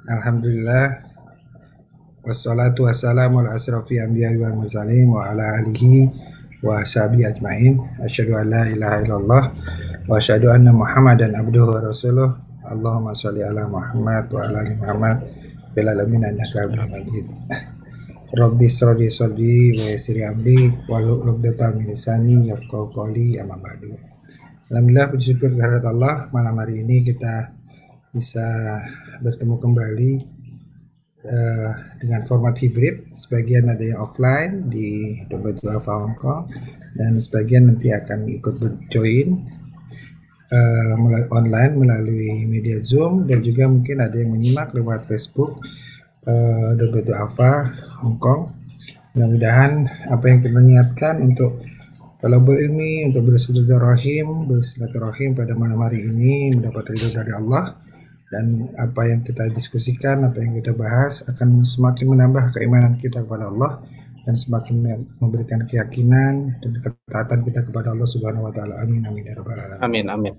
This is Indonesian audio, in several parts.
Alhamdulillah, wassalatu wassalamu ala asrafi anbiya'i wal mursalin wa ala alihi wa sahbihi ajma'in. Asyhadu an la ilaha illallah wa asyhadu anna Muhammadan abduhu wa rasuluh. Allahumma sholli ala Muhammad wa ala ali Muhammad fil alamin innaka Hamidum Majid. Rabbi shrahli sadri wa yassir amri wahlul 'uqdatam min lisani yafqahu qawli, amma ba'du. Alhamdulillah, puji syukur kehadirat Allah, malam hari ini kita bisa bertemu kembali dengan format hibrid. Sebagian ada yang offline di Dompet Duafa Hong Kong dan sebagian nanti akan ikut join online melalui media Zoom, dan juga mungkin ada yang menyimak lewat Facebook Dompet Duafa Hong Kong. Mudah-mudahan apa yang kita niatkan untuk talabul ilmi, untuk bersilaturahim pada malam hari ini mendapat ridho dari Allah, dan apa yang kita diskusikan, apa yang kita bahas akan semakin menambah keimanan kita kepada Allah dan semakin memberikan keyakinan dan ketaatan kita kepada Allah Subhanahu wa taala. Amin amin ya rabbal alamin. Amin amin.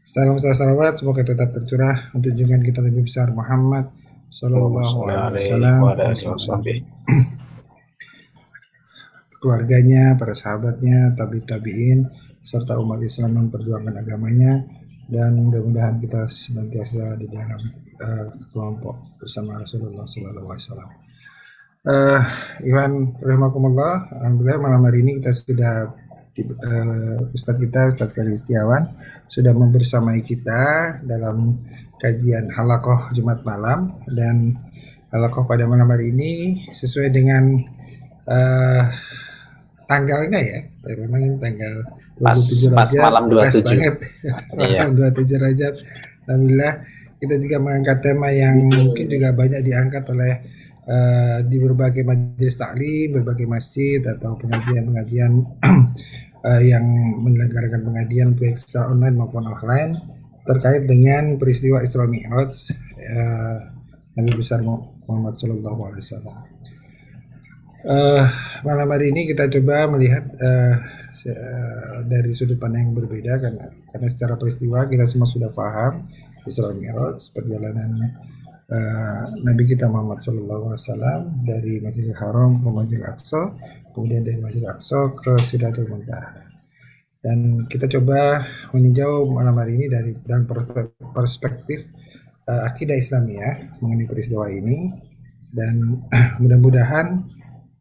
Salam salawat semoga tetap tercurah untuk junjungan kita Nabi besar Muhammad sallallahu alaihi wasallam, keluarganya, para sahabatnya, tabi'in, serta umat Islam yang memperjuangkan agamanya, dan mudah-mudahan kita senantiasa di dalam kelompok bersama Rasulullah sallallahu alaihi wasallam. Iwan rahimakumullah, alhamdulillah malam hari ini kita sudah Ustadz Ferry Setiawan sudah membersamai kita dalam kajian halaqah Jumat malam, dan halaqah pada malam hari ini sesuai dengan tanggalnya ya, memang tanggal 27 Rajab, malam 27. Pas banget. Malam 27 Rajab. Alhamdulillah, kita juga mengangkat tema yang mungkin juga banyak diangkat oleh di berbagai majelis taklim, berbagai masjid atau pengajian-pengajian yang menyelenggarakan pengajian baik secara online maupun offline, terkait dengan peristiwa Isra Mi'raj Nabi besar Muhammad sallallahu alaihi wasallam. Malam hari ini kita coba melihat dari sudut pandang yang berbeda, karena secara peristiwa kita semua sudah paham Isra Mi'raj, perjalanan Nabi kita Muhammad sallallahu alaihi wasallam dari Masjidil Haram ke Masjidil Aqsa, kemudian dari Masjidil Aqsa ke Sidratul Muntaha. Dan kita coba meninjau malam hari ini dari perspektif akidah Islamiyah mengenai peristiwa ini, dan mudah-mudahan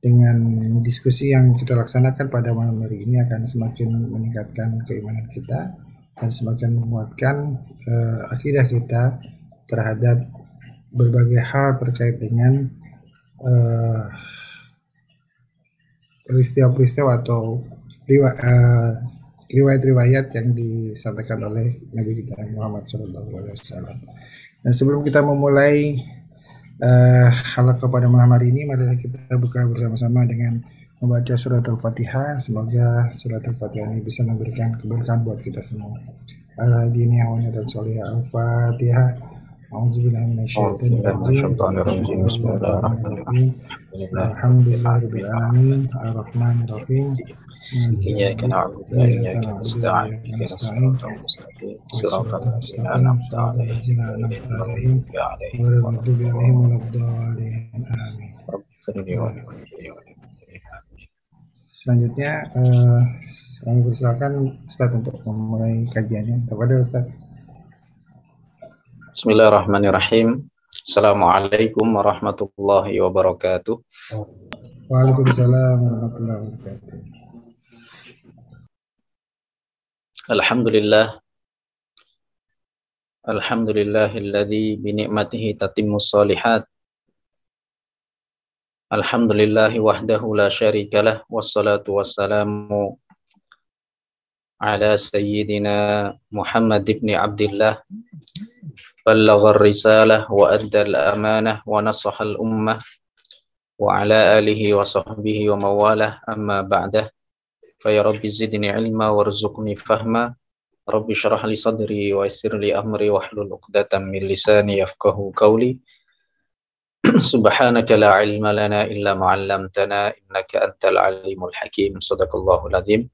dengan diskusi yang kita laksanakan pada malam hari ini akan semakin meningkatkan keimanan kita dan semakin menguatkan akidah kita terhadap berbagai hal terkait dengan peristiwa-peristiwa atau riwayat-riwayat yang disampaikan oleh Nabi kita Muhammad SAW. Dan sebelum kita memulai halaqah pada malam hari ini, mari kita buka bersama-sama dengan membaca surat Al-Fatihah. Semoga surat Al-Fatihah ini bisa memberikan keberkahan buat kita semua. Al-Hadini awalnya dan soleh. Al-Fatihah. A'udzubillahi minasyaitonir rajim. Bismillahirrahmanirrahim. Alhamdulillahirabbil alamin. Ar-Rahmanir-Rahim. Iyyaka na'budu wa iyyaka nasta'in. Ihdinas siratal mustaqim. Siratal ladzina an'amta 'alaihim ghairil maghdubi 'alaihim waladdallin. Amin. Selanjutnya kami persilakan Ustaz untuk memulai kajiannya. Kepada Ustaz. Bismillahirrahmanirrahim. Assalamualaikum warahmatullahi wabarakatuh. Waalaikumsalam warahmatullahi wabarakatuh. Alhamdulillahilladzi bi ni'matihi tatimmus shalihat. Alhamdulillahi wahdahu la syarikalah, wassalatu wassalamu ala sayyidina Muhammad ibn Abdillah, ballagha ar-risalah wa adda al-amanah wa nasaha al-ummah, wa ala alihi wa sahbihi wa mawalah, amma ba'dah. Fa ya rabbi zidni ilma warzuqni fahma, rabbi syrah li sadri wa yassir li amri wahlul 'uqdatam min lisani yafqahu qawli. Subhanaka la ilma lana illa ma 'allamtana innaka antal alimul hakim. Shadaqallahul azim.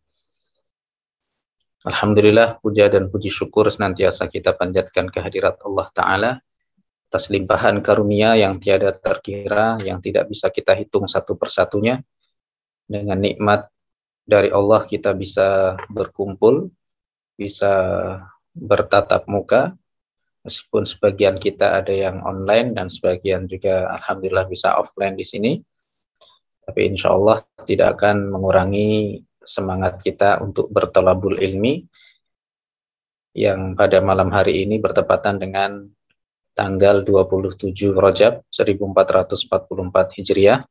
Alhamdulillah, puja dan puji syukur senantiasa kita panjatkan kehadirat Allah Ta'ala atas limpahan karunia yang tiada terkira, yang tidak bisa kita hitung satu persatunya. Dengan nikmat dari Allah kita bisa berkumpul, bisa bertatap muka, meskipun sebagian kita ada yang online dan sebagian juga alhamdulillah bisa offline di sini. Tapi insya Allah tidak akan mengurangi semangat kita untuk bertolabul ilmi, yang pada malam hari ini bertepatan dengan tanggal 27 Rajab 1444 Hijriah.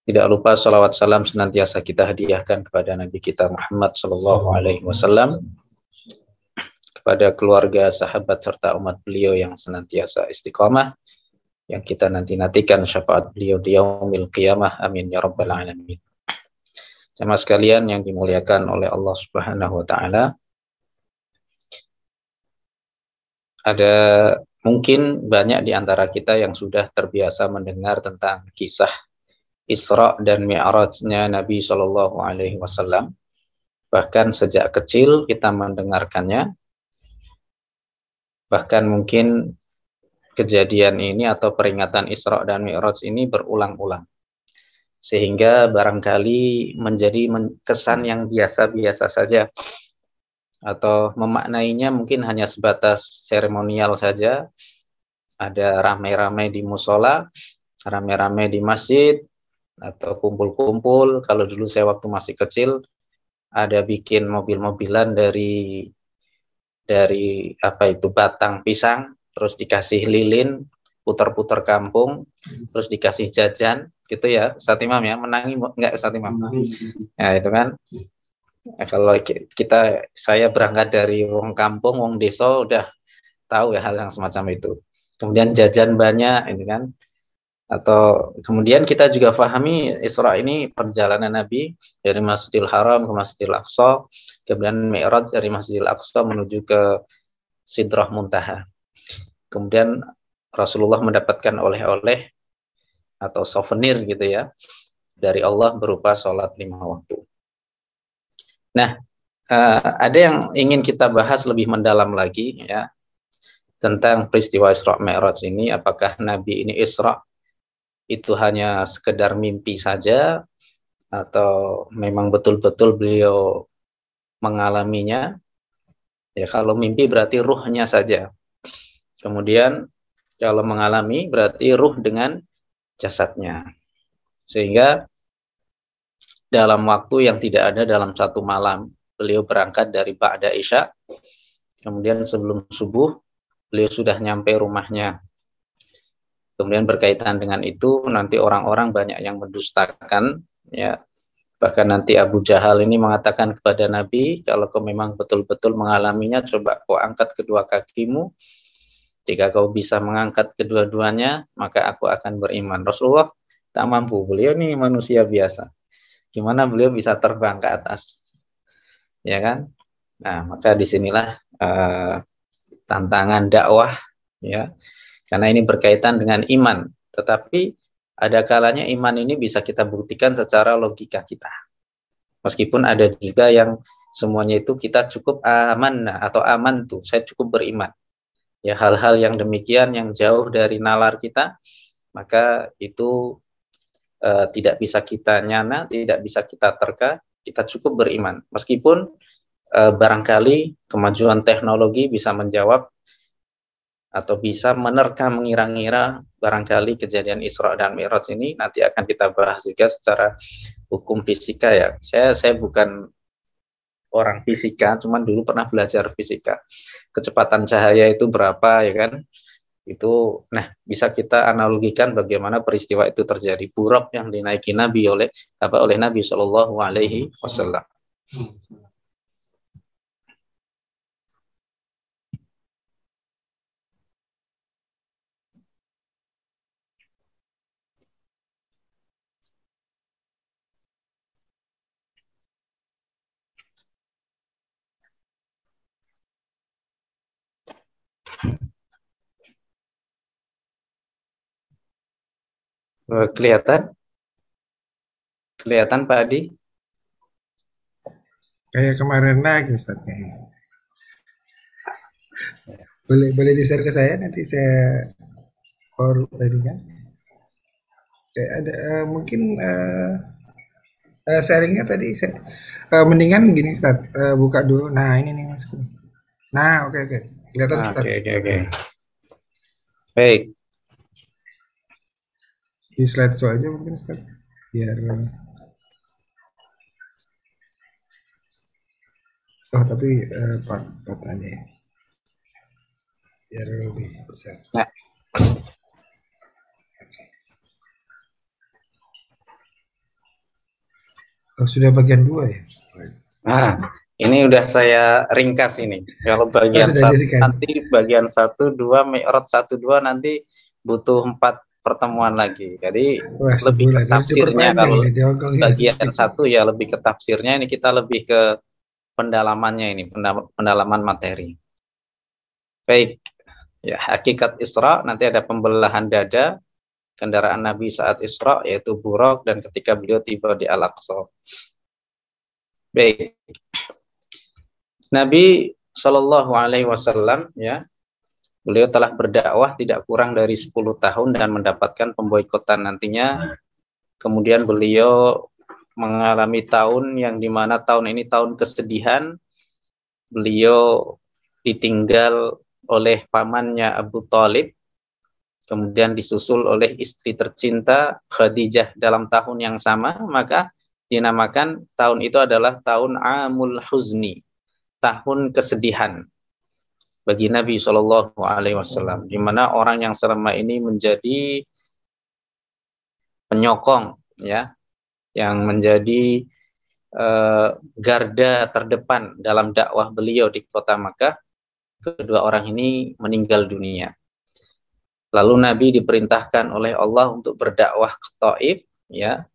Tidak lupa salawat salam senantiasa kita hadiahkan kepada Nabi kita Muhammad Sallallahu Alaihi Wasallam, kepada keluarga, sahabat, serta umat beliau yang senantiasa istiqamah, yang kita nanti-nantikan syafaat beliau di yaumil qiyamah. Amin ya rabbal alamin. Jamaah sekalian yang dimuliakan oleh Allah Subhanahu wa taala, ada mungkin banyak di antara kita yang sudah terbiasa mendengar tentang kisah Isra dan Mi'rajnya Nabi Shallallahu Alaihi Wasallam. Bahkan sejak kecil kita mendengarkannya. Bahkan mungkin kejadian ini atau peringatan Isra dan Mi'raj ini berulang-ulang. Sehingga barangkali menjadi kesan yang biasa-biasa saja. Atau memaknainya mungkin hanya sebatas seremonial saja. Ada rame-rame di musola, rame-rame di masjid, atau kumpul-kumpul. Kalau dulu saya waktu masih kecil, ada bikin mobil-mobilan dari apa itu, batang pisang, terus dikasih lilin, putar-putar kampung, terus dikasih jajan, gitu ya, Ustaz Imam ya, menangi enggak Ustaz Imam? Ya itu kan. Nah, kalau saya berangkat dari wong kampung, wong desa, udah tahu ya hal yang semacam itu. Kemudian jajan banyak, itu kan. Atau kemudian kita juga pahami Isra ini perjalanan Nabi dari Masjidil Haram ke Masjidil Aqsa, kemudian Mi'raj dari Masjidil Aqsa menuju ke Sidrah Muntaha. Kemudian Rasulullah mendapatkan oleh-oleh atau souvenir gitu ya dari Allah berupa sholat 5 waktu. Nah, ada yang ingin kita bahas lebih mendalam lagi ya tentang peristiwa Isra Mi'raj ini. Apakah Nabi ini Isra itu hanya sekedar mimpi saja, atau memang betul-betul beliau mengalaminya? Ya, kalau mimpi berarti ruhnya saja. Kemudian kalau mengalami berarti ruh dengan jasadnya. Sehingga dalam waktu yang tidak ada dalam satu malam, beliau berangkat dari Ba'da Isya, kemudian sebelum subuh beliau sudah nyampe rumahnya. Kemudian berkaitan dengan itu nanti orang-orang banyak yang mendustakan ya. Bahkan nanti Abu Jahal ini mengatakan kepada Nabi, kalau kau memang betul-betul mengalaminya, coba kau angkat kedua kakimu. Jika kau bisa mengangkat kedua-duanya, maka aku akan beriman. Rasulullah tak mampu, beliau ini manusia biasa. Gimana beliau bisa terbang ke atas? Ya kan? Nah, maka disinilah tantangan dakwah ya. Karena ini berkaitan dengan iman. Tetapi ada kalanya iman ini bisa kita buktikan secara logika kita. Meskipun ada juga yang semuanya itu kita cukup aman atau aman tuh, saya cukup beriman. Ya, hal-hal yang demikian yang jauh dari nalar kita, maka itu tidak bisa kita nyana, tidak bisa kita terka, kita cukup beriman. Meskipun barangkali kemajuan teknologi bisa menjawab atau bisa menerka, mengira-ngira barangkali kejadian Isra dan Mi'raj ini nanti akan kita bahas juga secara hukum fisika ya. Saya bukan orang fisika, cuman dulu pernah belajar fisika. Kecepatan cahaya itu berapa ya kan? Itu, nah bisa kita analogikan bagaimana peristiwa itu terjadi. Buraq yang dinaiki Nabi oleh Nabi Shallallahu Alaihi Wasallam. Kelihatan? Kelihatan Pak Adi? Kayak kemarin lagi Ustaz. Boleh boleh di-share ke saya nanti saya ini kan. Saya ada mungkin sharingnya tadi saya mendingan gini Ustaz, buka dulu. Nah, ini nih Mas. Nah, oke oke. Kelihatan Ah, Ustaz. oke, oke, oke. Baik. Di slideshow aja mungkin Ustaz. Biar oh tapi part aja ya. Biar lebih besar. Nah, Oh, sudah bagian dua ya? nah, ini udah saya ringkas ini. Kalau Oh, bagian sudah satu jadikan. nanti bagian satu dua Mi'raj satu dua nanti butuh 4 pertemuan lagi. Jadi Wah, lebih ke sebulan. Harus tafsirnya. diperpanjang Kalau ini diongkongnya bagian dikit. satu ya lebih ke tafsirnya, ini kita lebih ke pendalamannya ini, pendalaman materi. Baik, ya hakikat Isra nanti ada pembelahan dada, kendaraan Nabi saat Isra yaitu Buraq dan ketika beliau tiba di Al-Aqsa. Baik, Nabi Shallallahu Alaihi Wasallam ya, beliau telah berdakwah tidak kurang dari 10 tahun dan mendapatkan pemboikotan nantinya. Kemudian beliau mengalami tahun yang dimana tahun ini tahun kesedihan. Beliau ditinggal oleh pamannya Abu Thalib, kemudian disusul oleh istri tercinta Khadijah dalam tahun yang sama, maka dinamakan tahun itu adalah tahun Amul Huzni, tahun kesedihan bagi Nabi Shallallahu Alaihi Wasallam, di mana orang yang selama ini menjadi penyokong, ya, yang menjadi garda terdepan dalam dakwah beliau di kota Makkah, kedua orang ini meninggal dunia. Lalu Nabi diperintahkan oleh Allah untuk berdakwah ke Taif, ya,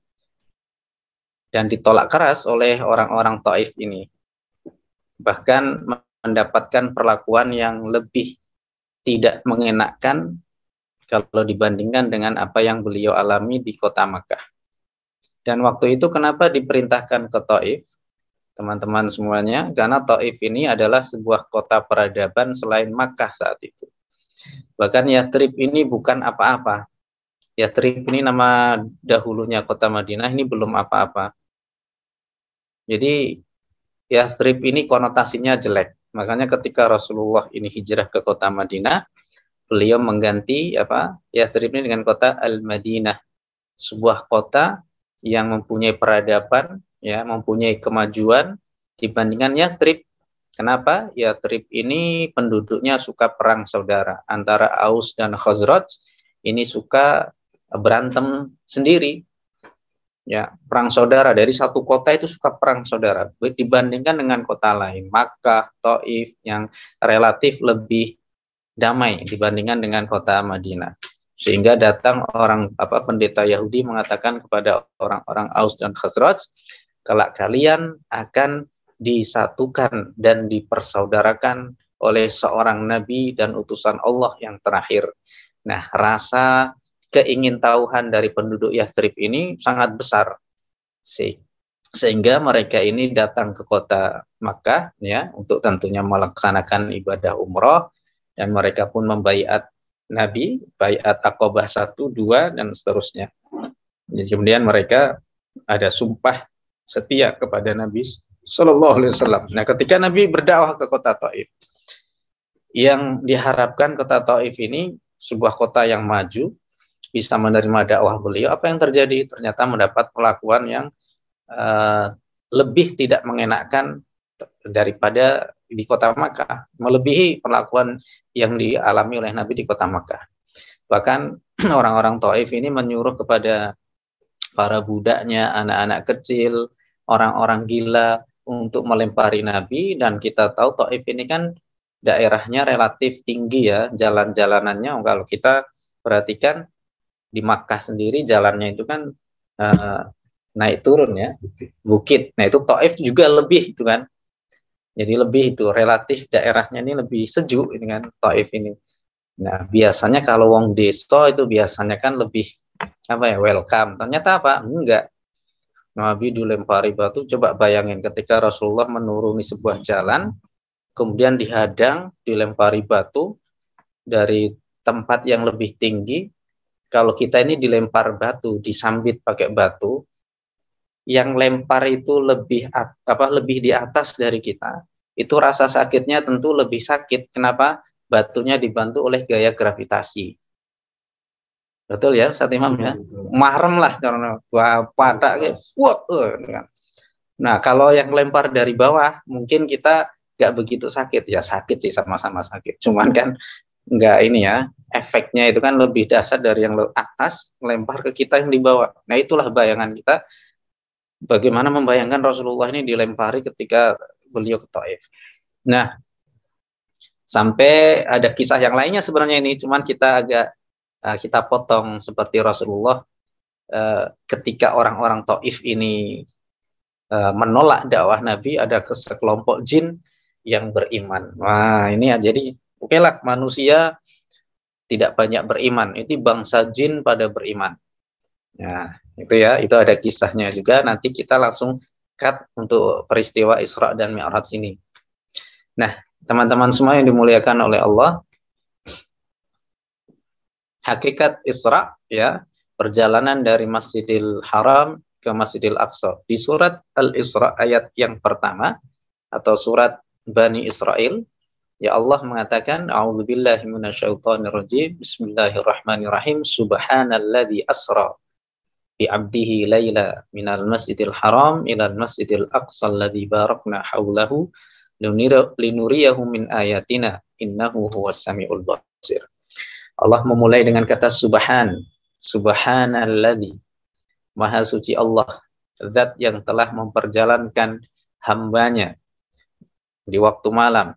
dan ditolak keras oleh orang-orang Taif ini. Bahkan mendapatkan perlakuan yang lebih tidak mengenakan kalau dibandingkan dengan apa yang beliau alami di kota Makkah. Dan waktu itu kenapa diperintahkan ke Taif, teman-teman semuanya? Karena Taif ini adalah sebuah kota peradaban selain Makkah saat itu. Bahkan Yathrib ini bukan apa-apa. Yathrib ini nama dahulunya kota Madinah, ini belum apa-apa. Jadi Yathrib ini konotasinya jelek. Makanya ketika Rasulullah ini hijrah ke kota Madinah, beliau mengganti Yathrib ini dengan kota Al-Madinah, sebuah kota yang mempunyai peradaban, ya, mempunyai kemajuan dibandingkan Yathrib. Kenapa? Yathrib ini penduduknya suka perang saudara antara Aus dan Khazraj. Ini suka berantem sendiri, ya, perang saudara. Dari satu kota itu suka perang saudara dibandingkan dengan kota lain, Makkah, Taif, yang relatif lebih damai dibandingkan dengan kota Madinah. Sehingga datang orang pendeta Yahudi mengatakan kepada orang-orang Aus dan Khazraj, kelak kalian akan disatukan dan dipersaudarakan oleh seorang nabi dan utusan Allah yang terakhir. Nah, rasa keingintahuan dari penduduk Yathrib ini sangat besar, sehingga mereka ini datang ke kota Makkah, ya, untuk tentunya melaksanakan ibadah umroh, dan mereka pun membaiat Nabi, baiat Aqabah 1, 2, dan seterusnya. Jadi kemudian mereka ada sumpah setia kepada Nabi Sallallahu Alaihi Wasallam. Nah, ketika Nabi berdakwah ke kota Taif, yang diharapkan kota Taif ini sebuah kota yang maju, bisa menerima dakwah beliau, apa yang terjadi? Ternyata mendapat perlakuan yang lebih tidak mengenakan daripada di kota Makkah, melebihi perlakuan yang dialami oleh Nabi di kota Makkah. Bahkan orang-orang Taif ini menyuruh kepada para budaknya, anak-anak kecil, orang-orang gila untuk melempari Nabi. Dan kita tahu Taif ini kan daerahnya relatif tinggi, ya, jalan-jalanannya. Kalau kita perhatikan di Makkah sendiri jalannya itu kan naik turun, ya, bukit. Nah, itu Taif juga lebih itu kan. Jadi lebih itu relatif daerahnya ini lebih sejuk ini kan Taif ini. Nah, biasanya kalau wong desa itu biasanya kan lebih welcome. Ternyata apa? Enggak. Nabi dilempari batu. Coba bayangin ketika Rasulullah menuruni sebuah jalan, kemudian dihadang, dilempari batu, dari tempat yang lebih tinggi, kalau kita ini dilempar batu, disambit pakai batu, yang lempar itu lebih di atas dari kita, itu rasa sakitnya tentu lebih sakit. Kenapa? Batunya dibantu oleh gaya gravitasi. Betul ya, Ustaz Imam ya? Marem lah karena padak. Nah, kalau yang lempar dari bawah, mungkin kita nggak begitu sakit. Ya sakit sih, sama-sama sakit. Cuman kan nggak ini ya, efeknya itu kan lebih dahsyat dari yang atas, melempar ke kita yang di bawah. Nah, itulah bayangan kita, bagaimana membayangkan Rasulullah ini dilempari ketika beliau ke Taif. Nah, sampai ada kisah yang lainnya sebenarnya ini, cuman kita potong seperti Rasulullah ketika orang-orang Taif ini menolak dakwah Nabi, ada sekelompok jin yang beriman. Wah, ini ya, jadi oke lah, manusia tidak banyak beriman, itu bangsa jin pada beriman. Nah, itu ya, itu ada kisahnya juga. Nanti kita langsung cut untuk peristiwa Isra dan Mi'raj ini. Nah, teman-teman semua yang dimuliakan oleh Allah, hakikat Isra ya, perjalanan dari Masjidil Haram ke Masjidil Aqsa. Di surat Al-Isra ayat yang pertama atau surat Bani Israel, ya Allah mengatakan, A'udzubillahi minasyaitonirrajim, Bismillahirrahmanirrahim, Subhanalladzi asra bi 'abdihi laila minal Masjidil Haram ilal Masjidil Aqsa alladzi barakna haulahu linuriyahu min ayatina innahu huwas samiul basir. Allah memulai dengan kata Subhanalladzi, Maha suci Allah, zat yang telah memperjalankan hambanya di waktu malam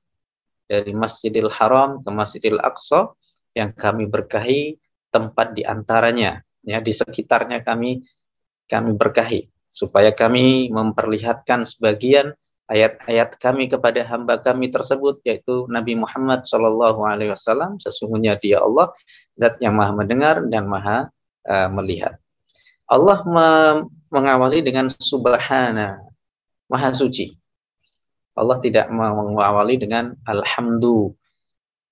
dari Masjidil Haram ke Masjidil Aqsa yang kami berkahi tempat di antaranya, ya, di sekitarnya kami berkahi, supaya kami memperlihatkan sebagian ayat-ayat kami kepada hamba kami tersebut, yaitu Nabi Muhammad SAW. Sesungguhnya Dia Allah, zat yang Maha mendengar dan Maha melihat. Allah mengawali dengan Subhana, Maha suci. Allah tidak mengawali dengan alhamdu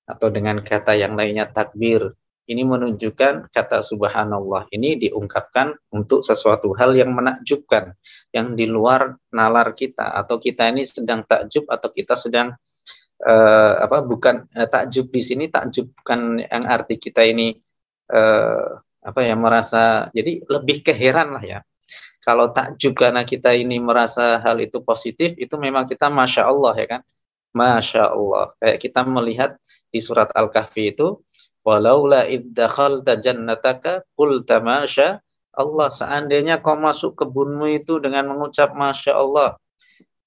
atau dengan kata yang lainnya takbir. Ini menunjukkan kata subhanallah ini diungkapkan untuk sesuatu hal yang menakjubkan, yang di luar nalar kita, atau kita ini sedang takjub atau kita sedang bukan takjub di sini, takjub bukan yang arti kita ini merasa, jadi lebih keheran lah ya. Kalau takjub karena kita ini merasa hal itu positif, itu memang kita Masya Allah ya kan. Masya Allah. Kayak kita melihat di surat Al-Kahfi itu, walaula iddakhalta jannataka qulta masya Allah. Seandainya kau masuk kebunmu itu dengan mengucap Masya Allah,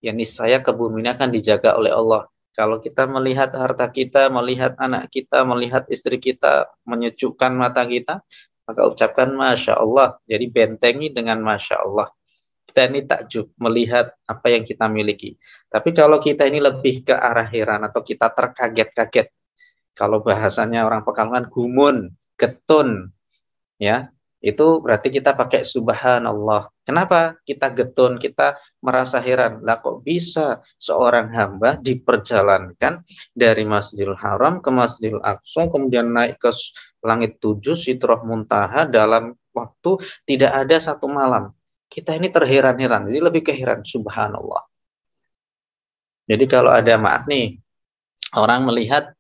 ya niscaya kebun ini akan dijaga oleh Allah. Kalau kita melihat harta kita, melihat anak kita, melihat istri kita, menyejukkan mata kita, maka ucapkan Masya Allah. Jadi bentengi dengan Masya Allah. Kita ini takjub melihat apa yang kita miliki. Tapi kalau kita ini lebih ke arah heran atau kita terkaget-kaget, kalau bahasanya orang Pekalongan gumun, getun, ya, itu berarti kita pakai Subhanallah. Kenapa kita getun, kita merasa heran? Lah kok bisa seorang hamba diperjalankan dari Masjidil Haram ke Masjidil Aqsa, kemudian naik ke langit 7, Sidrah Muntaha dalam waktu tidak ada satu malam. Kita ini terheran-heran, jadi lebih keheran, subhanallah. Jadi kalau ada, maaf nih, orang melihat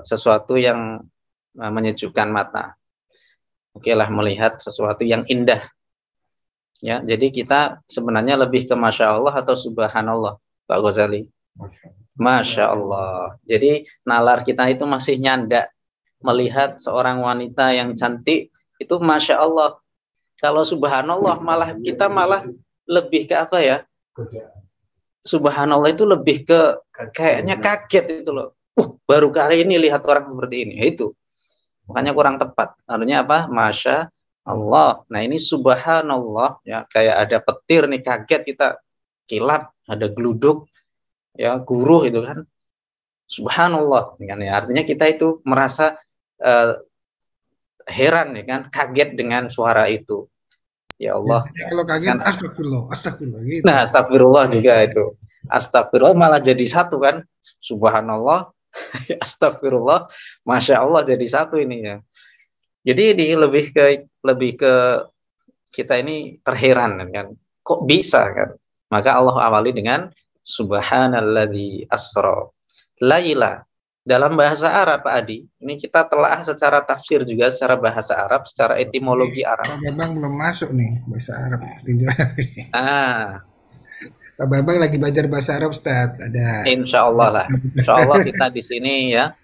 sesuatu yang menyejukkan mata, oke lah, melihat sesuatu yang indah, ya. Jadi kita sebenarnya lebih ke Masya Allah atau Subhanallah, Pak Ghazali? Masya Allah. Jadi nalar kita itu masih nyanda. Melihat seorang wanita yang cantik itu Masya Allah. Kalau Subhanallah kita malah lebih ke apa ya? Subhanallah itu lebih ke kayaknya kaget itu loh. Baru kali ini lihat orang seperti ini. Ya itu. Makanya kurang tepat. Artinya apa? Masya Allah. Nah ini Subhanallah, ya, kayak ada petir nih, kaget kita, kilap, ada geluduk, ya, guruh itu kan. Subhanallah. Ya, artinya kita itu merasa heran, ya kan, kaget dengan suara itu. Ya Allah. Ya, kalau kaget kan, astagfirullah gitu. Nah, astagfirullah juga itu. Astagfirullah malah jadi satu kan. Subhanallah Astagfirullah, masya Allah jadi satu ini ya. Jadi ini lebih ke kita ini terheran kan, kok bisa kan? Maka Allah awali dengan Subhanalladzi asra laila. Dalam bahasa Arab, Pak Adi, ini kita telah secara tafsir juga, secara bahasa Arab, secara etimologi Arab. Pak Bambang belum masuk nih bahasa Arab. Ah, Pak Bambang lagi belajar bahasa Arab, Ustaz. Ada. insya Allah lah. Insya Allah kita di sini ya.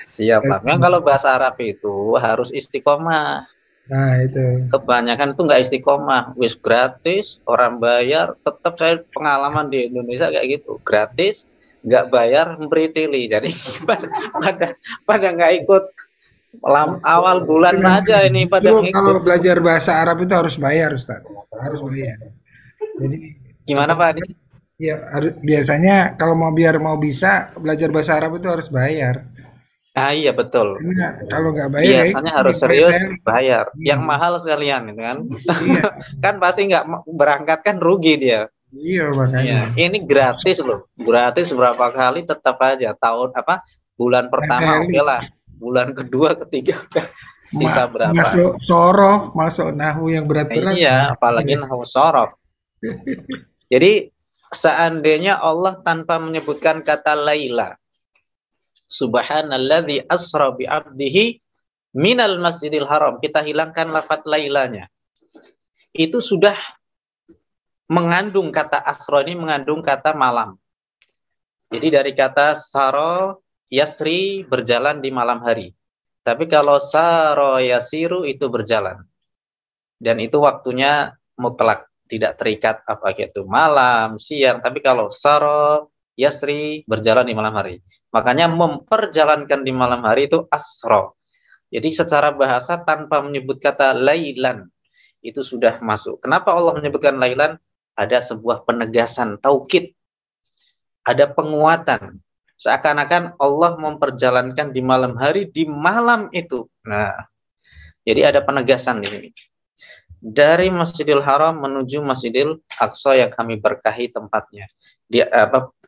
Siap lah. Memang kalau bahasa Arab itu harus istiqomah. Nah, itu. Kebanyakan itu nggak istiqomah. Wis gratis, orang bayar. Tetap saya pengalaman di Indonesia kayak gitu. Gratis, nggak bayar, memberi. Jadi pada nggak ikut. Awal bulan aja ini pada ngikut. Kalau belajar bahasa Arab itu harus bayar, Ustaz. Harus bayar. Jadi gimana Pak Adi? Ya, biasanya kalau mau bisa belajar bahasa Arab itu harus bayar. Ah iya betul. Kalau nggak bayar, biasanya harus serius bayar. Yang mahal sekalian, gitu kan? Iya. Kan pasti nggak berangkat kan rugi dia. Iya makanya. Ya, ini gratis loh, gratis berapa kali tetap aja bulan pertama oke lah, bulan kedua, ketiga sisa berapa? Masuk sorof, masuk nahu yang berat-berat. Iya, apalagi nahu sorof. Jadi seandainya Allah tanpa menyebutkan kata laila, Subhanalladzi asra bi 'abdihi minal masjidil haram, kita hilangkan lafaz lailanya. Itu sudah mengandung kata asra, ini mengandung kata malam. Jadi dari kata saro yasri, berjalan di malam hari. Tapi kalau saro yasiru itu berjalan. Dan itu waktunya mutlak, tidak terikat apa gitu malam, siang. Tapi kalau saro yasri, berjalan di malam hari. Makanya memperjalankan di malam hari itu asro. Jadi secara bahasa tanpa menyebut kata lailan itu sudah masuk. Kenapa Allah menyebutkan lailan? Ada sebuah penegasan, taukid. Ada penguatan. Seakan-akan Allah memperjalankan di malam hari, di malam itu. Nah, jadi ada penegasan di sini. Dari Masjidil Haram menuju Masjidil Aqsa yang kami berkahi tempatnya.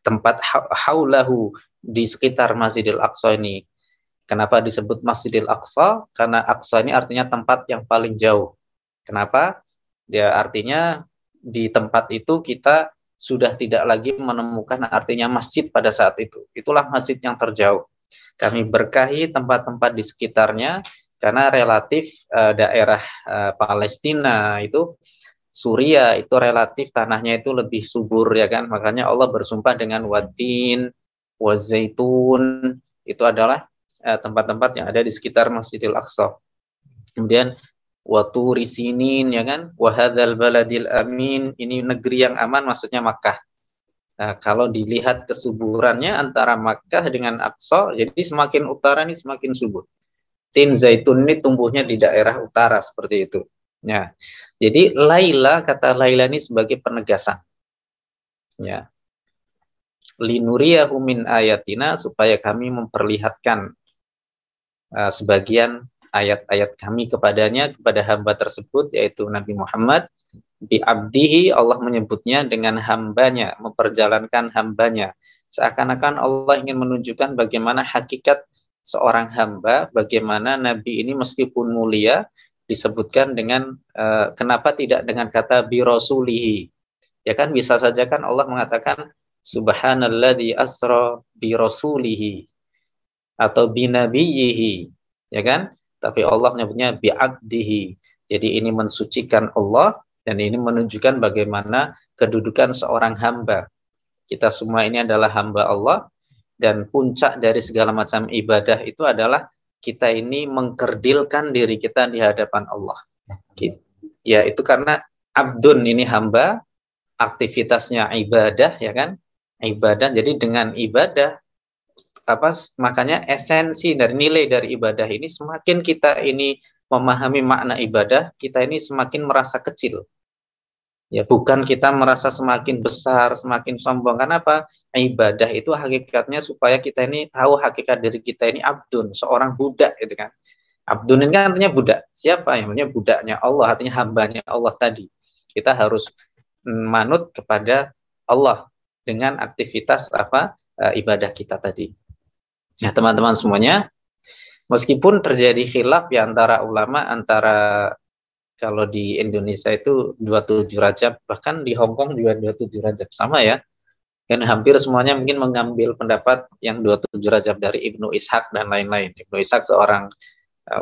Tempat haulahu, di sekitar Masjidil Aqsa ini. Kenapa disebut Masjidil Aqsa? Karena Aqsa ini artinya tempat yang paling jauh. Kenapa? Dia artinya di tempat itu kita sudah tidak lagi menemukan artinya masjid pada saat itu. Itulah masjid yang terjauh. Kami berkahi tempat-tempat di sekitarnya karena relatif daerah Palestina itu, Suria itu relatif tanahnya itu lebih subur ya kan. Makanya Allah bersumpah dengan wadin, wazaitun, itu adalah tempat-tempat yang ada di sekitar Masjidil Aqsa. Kemudian waturi sinin ya kan, wahadzal baladil amin, ini negeri yang aman, maksudnya Makkah. Nah, kalau dilihat kesuburannya antara Makkah dengan Aqsa, jadi semakin utara ini semakin subur. Tin zaitun ini tumbuhnya di daerah utara seperti itu. Ya. Jadi laila, kata laila ini sebagai penegasan. Ya. Linuriyahu min ayatina, supaya kami memperlihatkan sebagian ayat-ayat kami kepadanya, kepada hamba tersebut, yaitu Nabi Muhammad. Bi abdihi, Allah menyebutnya dengan hambanya, memperjalankan hambanya. Seakan-akan Allah ingin menunjukkan bagaimana hakikat seorang hamba, bagaimana Nabi ini meskipun mulia, disebutkan dengan, kenapa tidak dengan kata bi rasulihi. Ya kan, bisa saja kan Allah mengatakan Subhanalladzi asra bi rasulihi atau bi nabiyyihi, ya kan? Tapi Allah menyebutnya bi abdihi. Jadi ini mensucikan Allah dan ini menunjukkan bagaimana kedudukan seorang hamba. Kita semua ini adalah hamba Allah, dan puncak dari segala macam ibadah itu adalah kita ini mengkerdilkan diri kita di hadapan Allah. Ya, itu karena abdun ini hamba, aktivitasnya ibadah, ya kan? Ibadah. Jadi dengan ibadah, makanya esensi dari nilai dari ibadah ini, semakin kita ini memahami makna ibadah, kita ini semakin merasa kecil. Ya, bukan kita merasa semakin besar, semakin sombong. Kenapa? Ibadah itu hakikatnya supaya kita ini tahu hakikat diri kita ini abdun, seorang budak gitu kan. Abdun ini kan artinya budak. Siapa yang namanya budaknya Allah, artinya hambanya Allah tadi. Kita harus manut kepada Allah dengan aktivitas ibadah kita tadi. Nah, teman-teman semuanya, meskipun terjadi khilaf ya antara ulama, antara kalau di Indonesia itu 27 Rajab, bahkan di Hong Kong juga 27 Rajab, sama ya. Dan hampir semuanya mungkin mengambil pendapat yang 27 Rajab dari Ibnu Ishaq dan lain-lain. Ibnu Ishaq seorang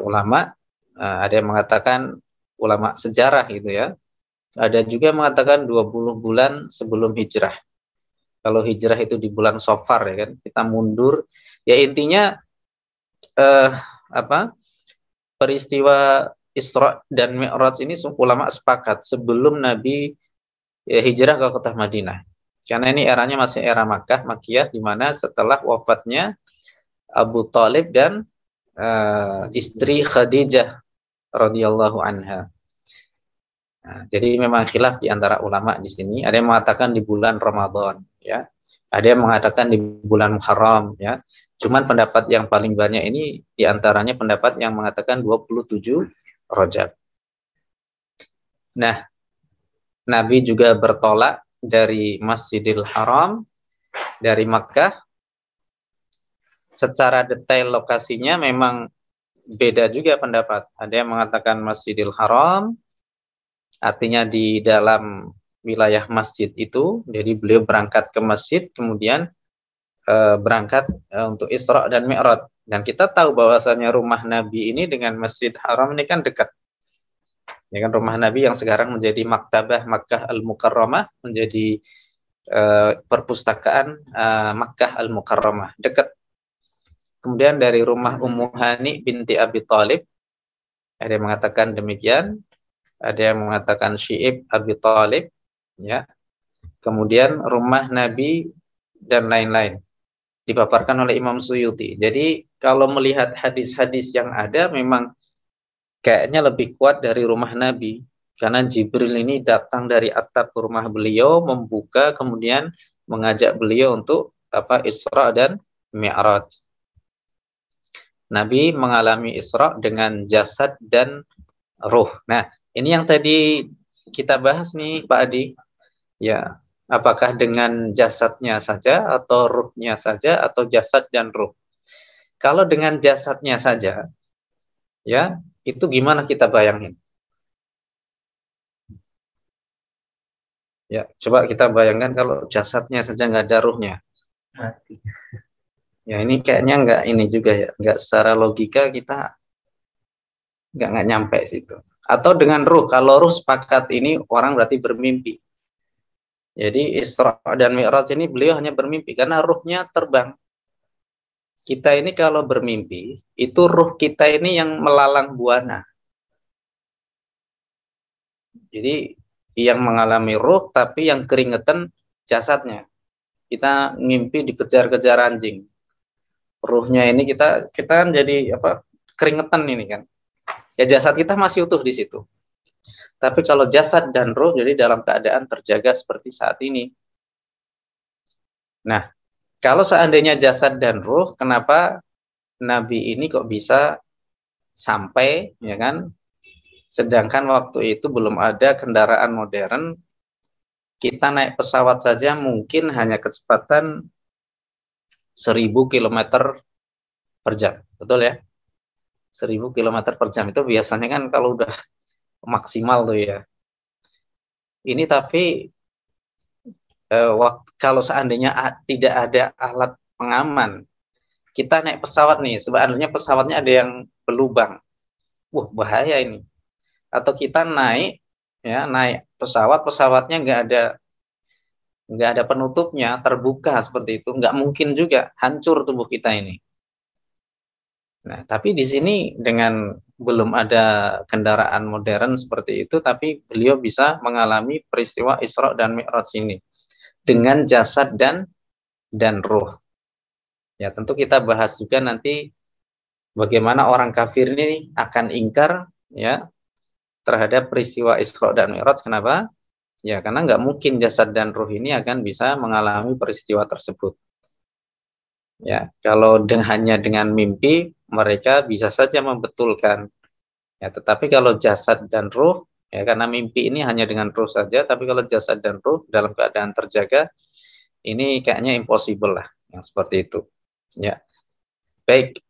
ulama, ada yang mengatakan ulama sejarah gitu ya. Ada juga mengatakan 20 bulan sebelum hijrah. Kalau hijrah itu di bulan Safar ya kan, kita mundur. Ya intinya apa? Peristiwa Isra dan Mi'raj ini ulama sepakat sebelum Nabi hijrah ke kota Madinah. Karena ini eranya masih era Makkah, Makkiyah, di mana setelah wafatnya Abu Thalib dan istri Khadijah radhiyallahu anha. Nah, jadi memang khilaf di antara ulama di sini. Ada yang mengatakan di bulan Ramadan, ya. Ada yang mengatakan di bulan Muharram, ya. Cuman pendapat yang paling banyak ini di antaranya pendapat yang mengatakan 27 Rajab. Nah, Nabi juga bertolak dari Masjidil Haram, dari Makkah. Secara detail lokasinya memang beda juga pendapat. Ada yang mengatakan Masjidil Haram, artinya di dalam wilayah masjid itu. Jadi beliau berangkat ke masjid, kemudian berangkat untuk Isra dan Mi'raj. Dan kita tahu bahwasanya rumah Nabi ini dengan Masjid Haram ini kan dekat. Ya kan, rumah Nabi yang sekarang menjadi Maktabah Makkah Al-Mukarramah, menjadi perpustakaan Makkah Al-Mukarramah, dekat. Kemudian dari rumah Ummu Hani binti Abi Thalib, ada yang mengatakan demikian, ada yang mengatakan Syi'ib Abi Thalib, ya. Kemudian rumah Nabi dan lain-lain dipaparkan oleh Imam Suyuti. Jadi kalau melihat hadis-hadis yang ada, memang kayaknya lebih kuat dari rumah Nabi, karena Jibril ini datang dari atap rumah beliau, membuka, kemudian mengajak beliau untuk Isra dan Mi'raj. Nabi mengalami Isra dengan jasad dan ruh. Nah, ini yang tadi kita bahas nih Pak Adi. Ya, apakah dengan jasadnya saja atau ruhnya saja atau jasad dan ruh? Kalau dengan jasadnya saja, ya, itu gimana kita bayangin? Ya, coba kita bayangkan kalau jasadnya saja nggak ada ruhnya. Mati. Ya, ini kayaknya nggak ini juga ya, nggak secara logika kita nggak nyampe situ. Atau dengan ruh, kalau ruh sepakat ini orang berarti bermimpi. Jadi Isra dan Mi'raj ini beliau hanya bermimpi karena ruhnya terbang. Kita ini kalau bermimpi, itu ruh kita ini yang melalang buana. Jadi yang mengalami ruh tapi yang keringetan jasadnya. Kita ngimpi dikejar-kejar anjing. Ruhnya ini kita kan jadi keringetan ini kan. Ya jasad kita masih utuh di situ. Tapi kalau jasad dan ruh jadi dalam keadaan terjaga seperti saat ini. Nah, kalau seandainya jasad dan ruh, kenapa Nabi ini kok bisa sampai, ya kan? Sedangkan waktu itu belum ada kendaraan modern, kita naik pesawat saja mungkin hanya kecepatan 1000 km per jam, betul ya? 1000 km per jam itu biasanya kan kalau udah maksimal tuh ya. Ini tapi kalau seandainya tidak ada alat pengaman, kita naik pesawat nih, sebenarnya pesawatnya ada yang berlubang, wah bahaya ini. Atau kita naik pesawatnya nggak ada penutupnya, terbuka seperti itu, nggak mungkin juga, hancur tubuh kita ini. Nah, tapi di sini dengan belum ada kendaraan modern seperti itu, tapi beliau bisa mengalami peristiwa Isra dan Mi'raj ini dengan jasad dan ruh. Ya, tentu kita bahas juga nanti bagaimana orang kafir ini akan ingkar ya terhadap peristiwa Isra dan Mi'raj. Kenapa? Ya, karena nggak mungkin jasad dan ruh ini akan bisa mengalami peristiwa tersebut. Ya, kalau hanya dengan mimpi, mereka bisa saja membetulkan. Ya, tetapi kalau jasad dan ruh, ya karena mimpi ini hanya dengan ruh saja, tapi kalau jasad dan ruh dalam keadaan terjaga, ini kayaknya impossible lah, yang seperti itu. Ya. Baik.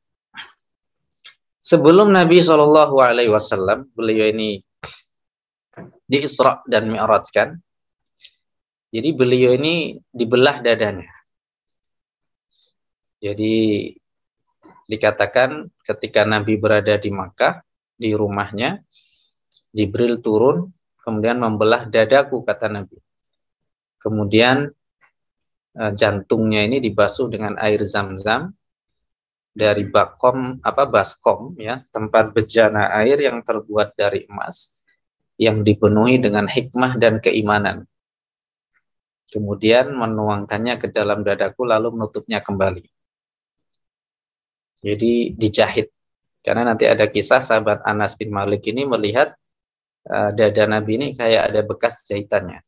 Sebelum Nabi Shallallahu Alaihi Wasallam, beliau ini di Isra dan Mi'rajkan. Jadi beliau ini dibelah dadanya. Jadi dikatakan ketika Nabi berada di Makkah, di rumahnya, Jibril turun, kemudian membelah dadaku, kata Nabi. Kemudian jantungnya ini dibasuh dengan air zam-zam dari baskom, ya, tempat bejana air yang terbuat dari emas, yang dipenuhi dengan hikmah dan keimanan. Kemudian menuangkannya ke dalam dadaku, lalu menutupnya kembali. Jadi dijahit. Karena nanti ada kisah sahabat Anas bin Malik ini melihat dada Nabi ini kayak ada bekas jahitannya.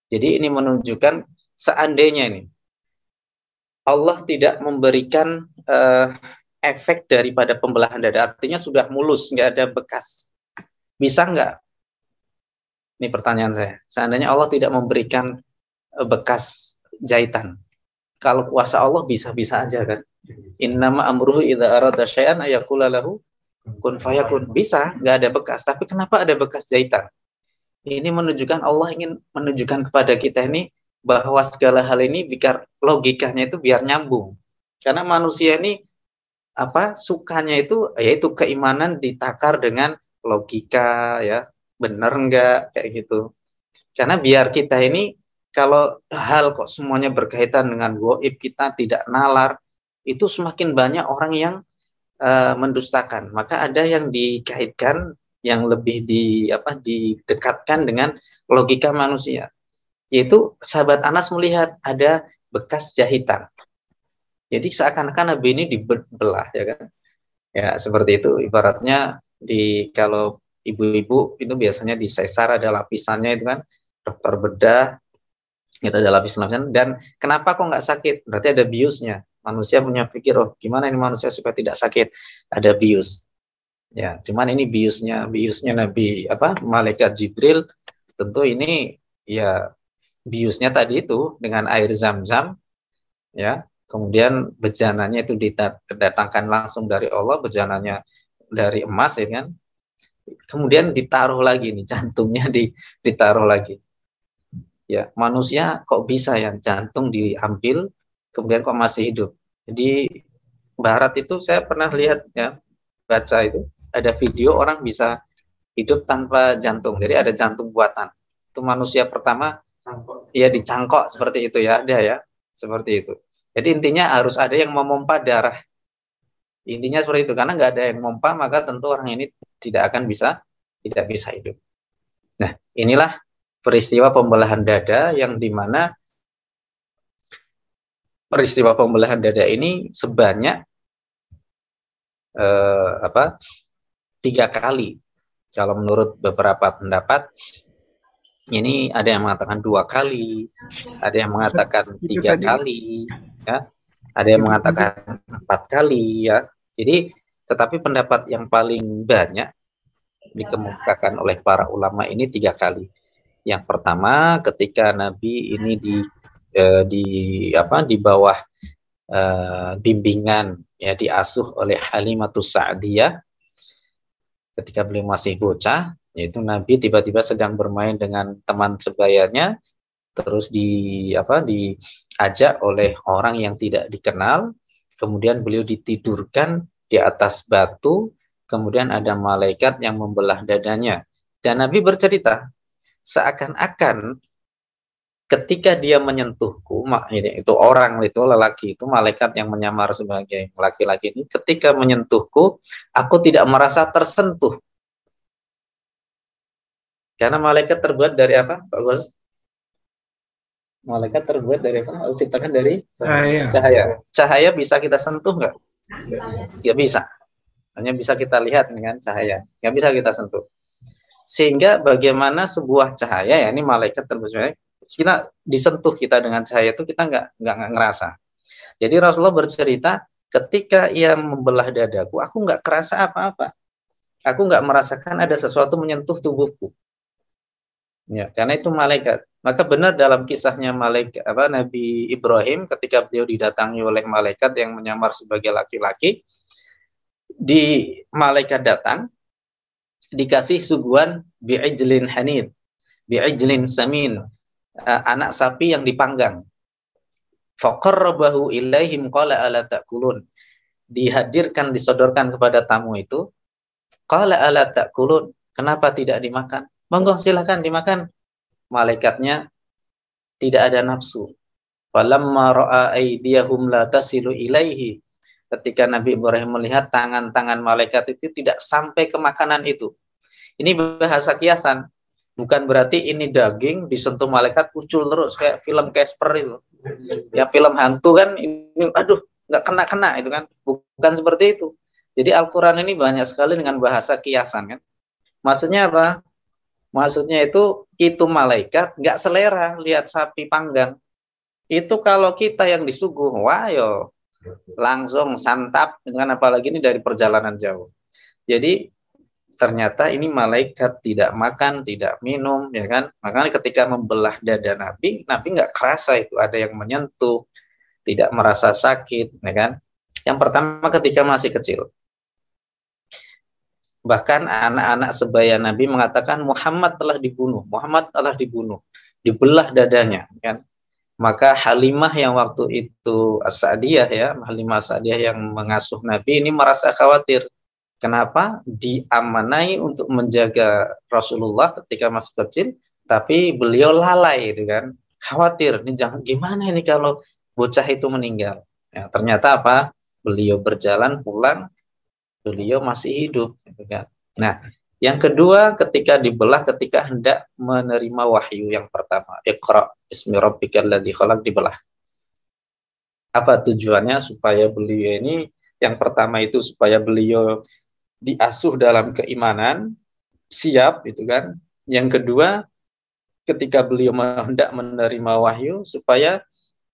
Jadi ini menunjukkan seandainya ini Allah tidak memberikan efek daripada pembelahan dada, artinya sudah mulus, nggak ada bekas. Bisa nggak? Ini pertanyaan saya. Seandainya Allah tidak memberikan bekas jahitan, kalau kuasa Allah bisa-bisa aja kan? Innama amruhu idza arada syai'an ayaqula lahu kun fayakun. Bisa, nggak ada bekas. Tapi kenapa ada bekas jahitan? Ini menunjukkan Allah ingin menunjukkan kepada kita ini bahwa segala hal ini biar logikanya itu biar nyambung. Karena manusia ini sukanya itu yaitu keimanan ditakar dengan logika, ya, benar enggak kayak gitu. Karena biar kita ini kalau hal kok semuanya berkaitan dengan gaib, kita tidak nalar, itu semakin banyak orang yang mendustakan. Maka ada yang dikaitkan, yang lebih didekatkan dengan logika manusia. Yaitu sahabat Anas melihat ada bekas jahitan. Jadi seakan-akan Nabi ini dibelah, ya kan? Ya seperti itu. Ibaratnya kalau ibu-ibu itu biasanya di sesar ada lapisannya itu kan, dokter bedah, itu ada lapisan-lapisan. Dan kenapa kok nggak sakit? Berarti ada biusnya. Manusia punya pikir, oh gimana ini manusia supaya tidak sakit? Ada bius. Ya, cuman ini biusnya Nabi malaikat Jibril, tentu ini ya biusnya tadi itu dengan air zam-zam, ya. Kemudian bejananya itu didatangkan langsung dari Allah, bejananya dari emas, ya kan. Kemudian ditaruh lagi nih, jantungnya ditaruh lagi. Ya, manusia kok bisa ya jantung diambil kemudian kok masih hidup. Jadi Barat itu saya pernah lihat, ya, baca itu ada video orang bisa hidup tanpa jantung. Jadi ada jantung buatan. Itu manusia pertama ya dicangkok seperti itu, ya, ada ya seperti itu. Jadi intinya harus ada yang memompa darah. Intinya seperti itu, karena nggak ada yang memompa maka tentu orang ini tidak bisa hidup. Nah, inilah peristiwa pembelahan dada, yang dimana peristiwa pembelahan dada ini sebanyak 3 kali. Kalau menurut beberapa pendapat, ini ada yang mengatakan 2 kali, ada yang mengatakan 3 kali, ya, ada yang mengatakan 4 kali, ya. Jadi, tetapi pendapat yang paling banyak dikemukakan oleh para ulama ini 3 kali. Yang pertama, ketika Nabi ini di bawah bimbingan, ya, diasuh oleh Halimatus Sa'diyah ketika beliau masih bocah, yaitu Nabi tiba-tiba sedang bermain dengan teman sebayanya, terus diajak oleh orang yang tidak dikenal, kemudian beliau ditidurkan di atas batu, kemudian ada malaikat yang membelah dadanya, dan Nabi bercerita seakan-akan ketika dia menyentuhku, itu orang itu lelaki itu, malaikat yang menyamar sebagai laki-laki ini, ketika menyentuhku, aku tidak merasa tersentuh. Karena malaikat terbuat dari apa, Pak Gus? Malaikat terbuat dari apa? Diciptakan dari cahaya. Cahaya bisa kita sentuh nggak? Ya bisa. Hanya bisa kita lihat dengan cahaya. Nggak bisa kita sentuh. Sehingga bagaimana sebuah cahaya, ya ini malaikat terbuat, kita disentuh kita dengan cahaya itu kita nggak ngerasa. Jadi Rasulullah bercerita ketika ia membelah dadaku, aku nggak kerasa apa-apa. Aku nggak merasakan ada sesuatu menyentuh tubuhku. Ya, karena itu malaikat. Maka benar dalam kisahnya Nabi Ibrahim ketika beliau didatangi oleh malaikat yang menyamar sebagai laki-laki, di malaikat datang dikasih suguhan bi'ijlin hanid, bi'ijlin samin, anak sapi yang dipanggang. Faqarrabahu ilaihim qala ala ta'kulun. Dihadirkan, disodorkan kepada tamu itu. Qala ala ta'kulun. Kenapa tidak dimakan? Monggo silakan dimakan. Malaikatnya tidak ada nafsu. Falamma ra'a aydiyahum la tasilu ilaihi. Ketika Nabi Ibrahim melihat tangan-tangan malaikat itu tidak sampai ke makanan itu. Ini bahasa kiasan. Bukan berarti ini daging disentuh malaikat muncul terus kayak film Casper itu. Ya film hantu kan, ini, aduh nggak kena-kena itu kan. Bukan seperti itu. Jadi Al-Quran ini banyak sekali dengan bahasa kiasan kan. Maksudnya apa? Maksudnya itu malaikat nggak selera lihat sapi panggang. Itu kalau kita yang disuguh, wah yo langsung santap dengan apalagi ini dari perjalanan jauh. Jadi ternyata ini malaikat tidak makan, tidak minum, ya kan? Makanya ketika membelah dada Nabi nggak kerasa itu ada yang menyentuh, tidak merasa sakit, ya kan? Yang pertama ketika masih kecil. Bahkan anak-anak sebaya Nabi mengatakan Muhammad telah dibunuh, dibelah dadanya, kan? Maka Halimah yang waktu itu As-Sa'diyah ya, Halimah As-Sa'diyah yang mengasuh Nabi ini merasa khawatir. Kenapa? Diamanai untuk menjaga Rasulullah ketika masih kecil, tapi beliau lalai gitu kan. Khawatir, ini jangan gimana ini kalau bocah itu meninggal. Ya, ternyata apa? Beliau berjalan pulang, beliau masih hidup gitu kan. Nah, yang kedua ketika dibelah, ketika hendak menerima wahyu yang pertama, Iqra bismi rabbikal ladzi khalaq, dibelah. Apa tujuannya? Supaya beliau ini, yang pertama itu supaya beliau diasuh dalam keimanan, siap itu kan. Yang kedua, ketika beliau hendak menerima wahyu, supaya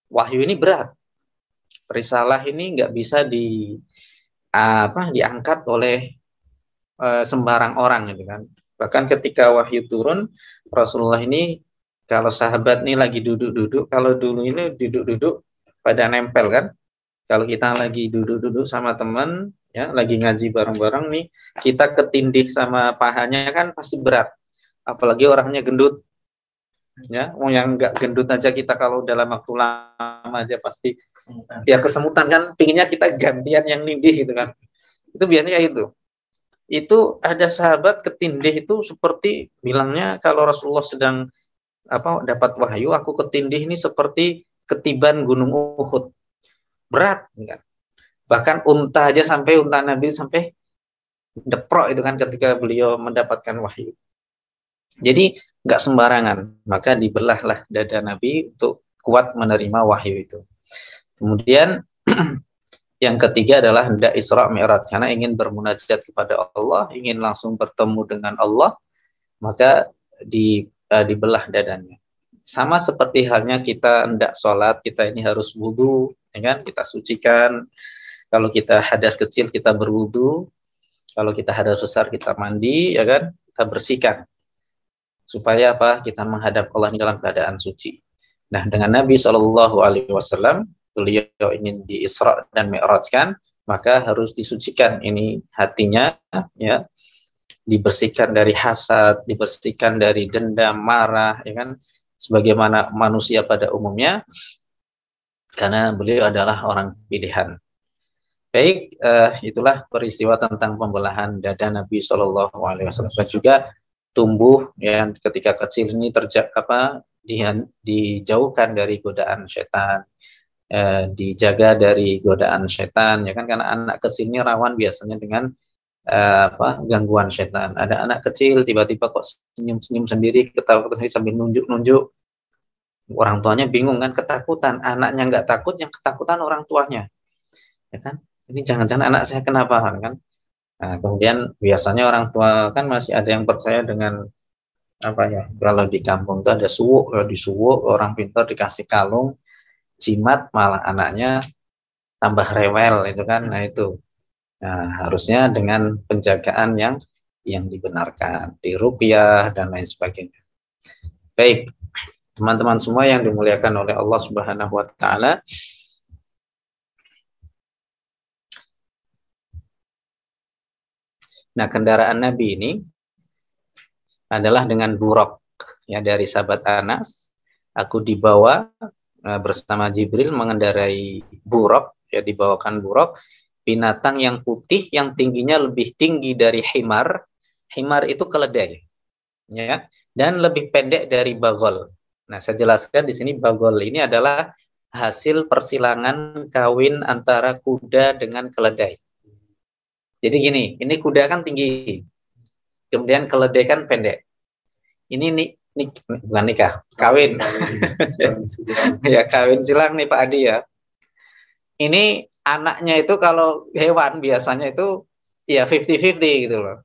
wahyu ini berat. Risalah ini nggak bisa diangkat oleh sembarang orang gitu kan. Bahkan ketika wahyu turun, Rasulullah ini kalau sahabat ini lagi duduk-duduk, kalau dulu ini duduk-duduk pada nempel kan. Kalau kita lagi duduk-duduk sama teman, ya lagi ngaji bareng-bareng nih, kita ketindih sama pahanya kan pasti berat. Apalagi orangnya gendut. Ya, yang nggak gendut aja kita kalau dalam waktu lama aja pasti kesemutan kan, pinginnya kita gantian yang nindih gitu kan. Itu biasanya kayak gitu. Itu ada sahabat ketindih itu seperti bilangnya kalau Rasulullah sedang dapat wahyu, aku ketindih ini seperti ketiban gunung Uhud, berat kan? Bahkan unta aja sampai unta Nabi sampai deprok itu kan ketika beliau mendapatkan wahyu. Jadi nggak sembarangan, maka dibelahlah dada Nabi untuk kuat menerima wahyu itu. Kemudian yang ketiga adalah hendak Isra Mi'raj, karena ingin bermunajat kepada Allah, ingin langsung bertemu dengan Allah, maka dibelah dadanya. Sama seperti halnya kita hendak sholat, kita ini harus wudu, ya kan? Kita sucikan. Kalau kita hadas kecil kita berwudu, kalau kita hadas besar kita mandi, ya kan? Kita bersihkan. Supaya apa? Kita menghadap Allah dalam keadaan suci. Nah, dengan Nabi SAW, beliau ingin di Isra dan Mi'rajkan, maka harus disucikan ini hatinya, ya, dibersihkan dari hasad, dibersihkan dari dendam, marah, ya kan, sebagaimana manusia pada umumnya, karena beliau adalah orang pilihan. Baik, itulah peristiwa tentang pembelahan dada Nabi SAW. Dan juga tumbuh yang ketika kecil ini dijauhkan dari godaan setan. Dijaga dari godaan setan, ya kan, karena anak kecil ini rawan biasanya dengan gangguan setan. Ada anak kecil tiba-tiba kok senyum-senyum sendiri, ketawa-ketawa sendiri sambil nunjuk-nunjuk, orang tuanya bingung kan, ketakutan. Anaknya nggak takut, yang ketakutan orang tuanya, ya kan. Ini jangan-jangan anak saya kenapa kan. Nah, kemudian biasanya orang tua kan masih ada yang percaya dengan kalau di kampung itu ada suwuk, kalau disuwuk orang pintar dikasih kalung, jimat malah anaknya tambah rewel itu kan. Nah itu, harusnya dengan penjagaan yang dibenarkan, di rupiah dan lain sebagainya. Baik, Teman-teman semua yang dimuliakan oleh Allah Subhanahu wa taala, nah kendaraan Nabi ini adalah dengan buraq, ya, dari sahabat Anas. Aku dibawa bersama Jibril mengendarai buraq, ya, dibawakan buraq, binatang yang putih yang tingginya lebih tinggi dari himar. Himar itu keledai, ya, dan lebih pendek dari bagol. Nah, saya jelaskan di sini bagol ini adalah hasil persilangan kawin antara kuda dengan keledai. Jadi gini, ini kuda kan tinggi, kemudian keledai kan pendek. Ini nih, bukan nikah, kawin. Ya, kawin silang nih Pak Adi ya. Ini anaknya itu kalau hewan biasanya itu ya 50-50 gitu loh.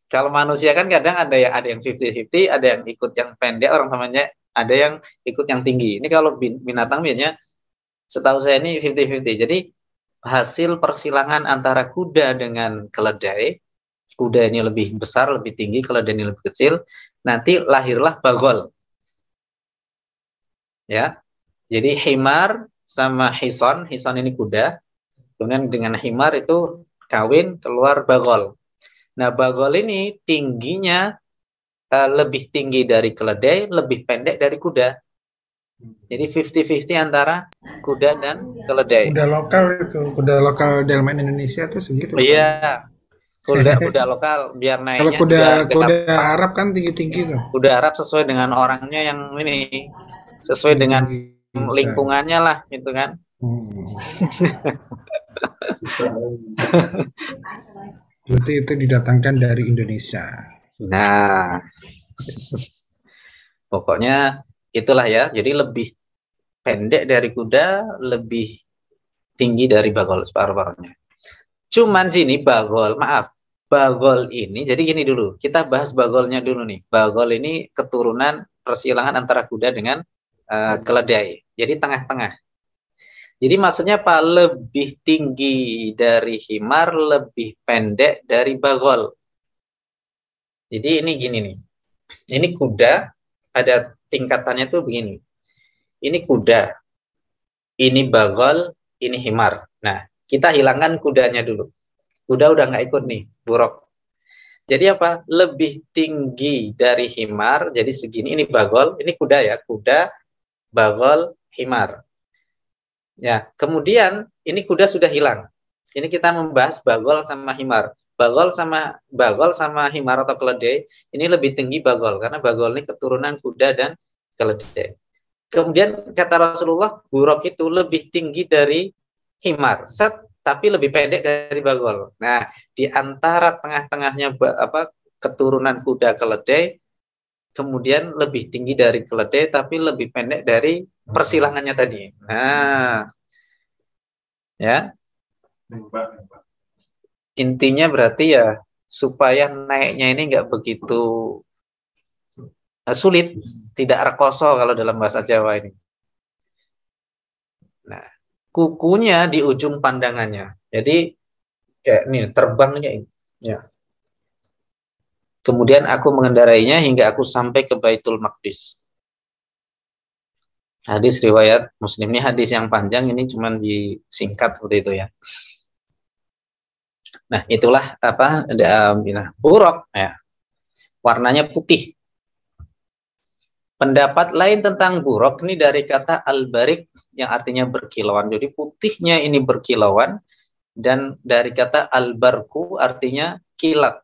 Kalau manusia kan kadang ada yang 50-50, ada yang ikut yang pendek, orang namanya ada yang ikut yang tinggi. Ini kalau binatang biasanya setahu saya ini 50-50. Jadi hasil persilangan antara kuda dengan keledai, kuda ini lebih besar, lebih tinggi, keledai ini lebih kecil, nanti lahirlah bagol. Ya. Jadi himar sama hison ini kuda, kemudian dengan himar itu kawin keluar bagol. Nah, bagol ini tingginya lebih tinggi dari keledai, lebih pendek dari kuda. Jadi 50-50 antara kuda dan keledai. Kuda lokal delman Indonesia tuh segitu. Iya, kuda lokal biar Kalau naiknya kuda juga Arab kan tinggi-tinggi tuh. Kuda Arab sesuai dengan orangnya yang ini, sesuai dengan lingkungannya lah, gitu kan. Berarti itu didatangkan dari Indonesia. Nah, pokoknya itulah ya. Jadi lebih pendek dari kuda, lebih tinggi dari bagol separuh-paruhnya. Cuman sini bagol ini, jadi gini dulu, kita bahas bagolnya dulu nih. Bagol ini keturunan persilangan antara kuda dengan keledai. Jadi tengah-tengah. Jadi maksudnya apa? Lebih tinggi dari himar, lebih pendek dari bagol. Jadi ini gini nih. Ini kuda, ada tingkatannya tuh begini. Ini kuda, ini bagol, ini himar. Nah, kita hilangkan kudanya dulu. Kuda udah nggak ikut nih, buruk. Jadi apa? Lebih tinggi dari himar, jadi segini. Ini bagol, ini kuda ya. Kuda, bagol, himar. Ya, kemudian ini kuda sudah hilang. Ini kita membahas bagol sama himar. Bagol sama himar atau keledai ini lebih tinggi bagol karena bagol ini keturunan kuda dan keledai. Kemudian kata Rasulullah, buruk itu lebih tinggi dari himar, tapi lebih pendek dari bagol. Nah, di antara tengah-tengahnya keturunan kuda keledai, kemudian lebih tinggi dari keledai tapi lebih pendek dari persilangannya tadi. Nah, ya. Intinya berarti ya supaya naiknya ini nggak begitu sulit, tidak rekoso kalau dalam bahasa Jawa ini. Nah, kukunya di ujung pandangannya. Jadi kayak nih terbangnya ini. Ya. Kemudian aku mengendarainya hingga aku sampai ke Baitul Maqdis. Hadis riwayat Muslim, ini hadis yang panjang, ini cuma disingkat seperti itu ya. Nah, itulah buraq ya. Warnanya putih. Pendapat lain tentang buraq ini dari kata al-barik yang artinya berkilauan. Jadi putihnya ini berkilauan, dan dari kata al-barku artinya kilat.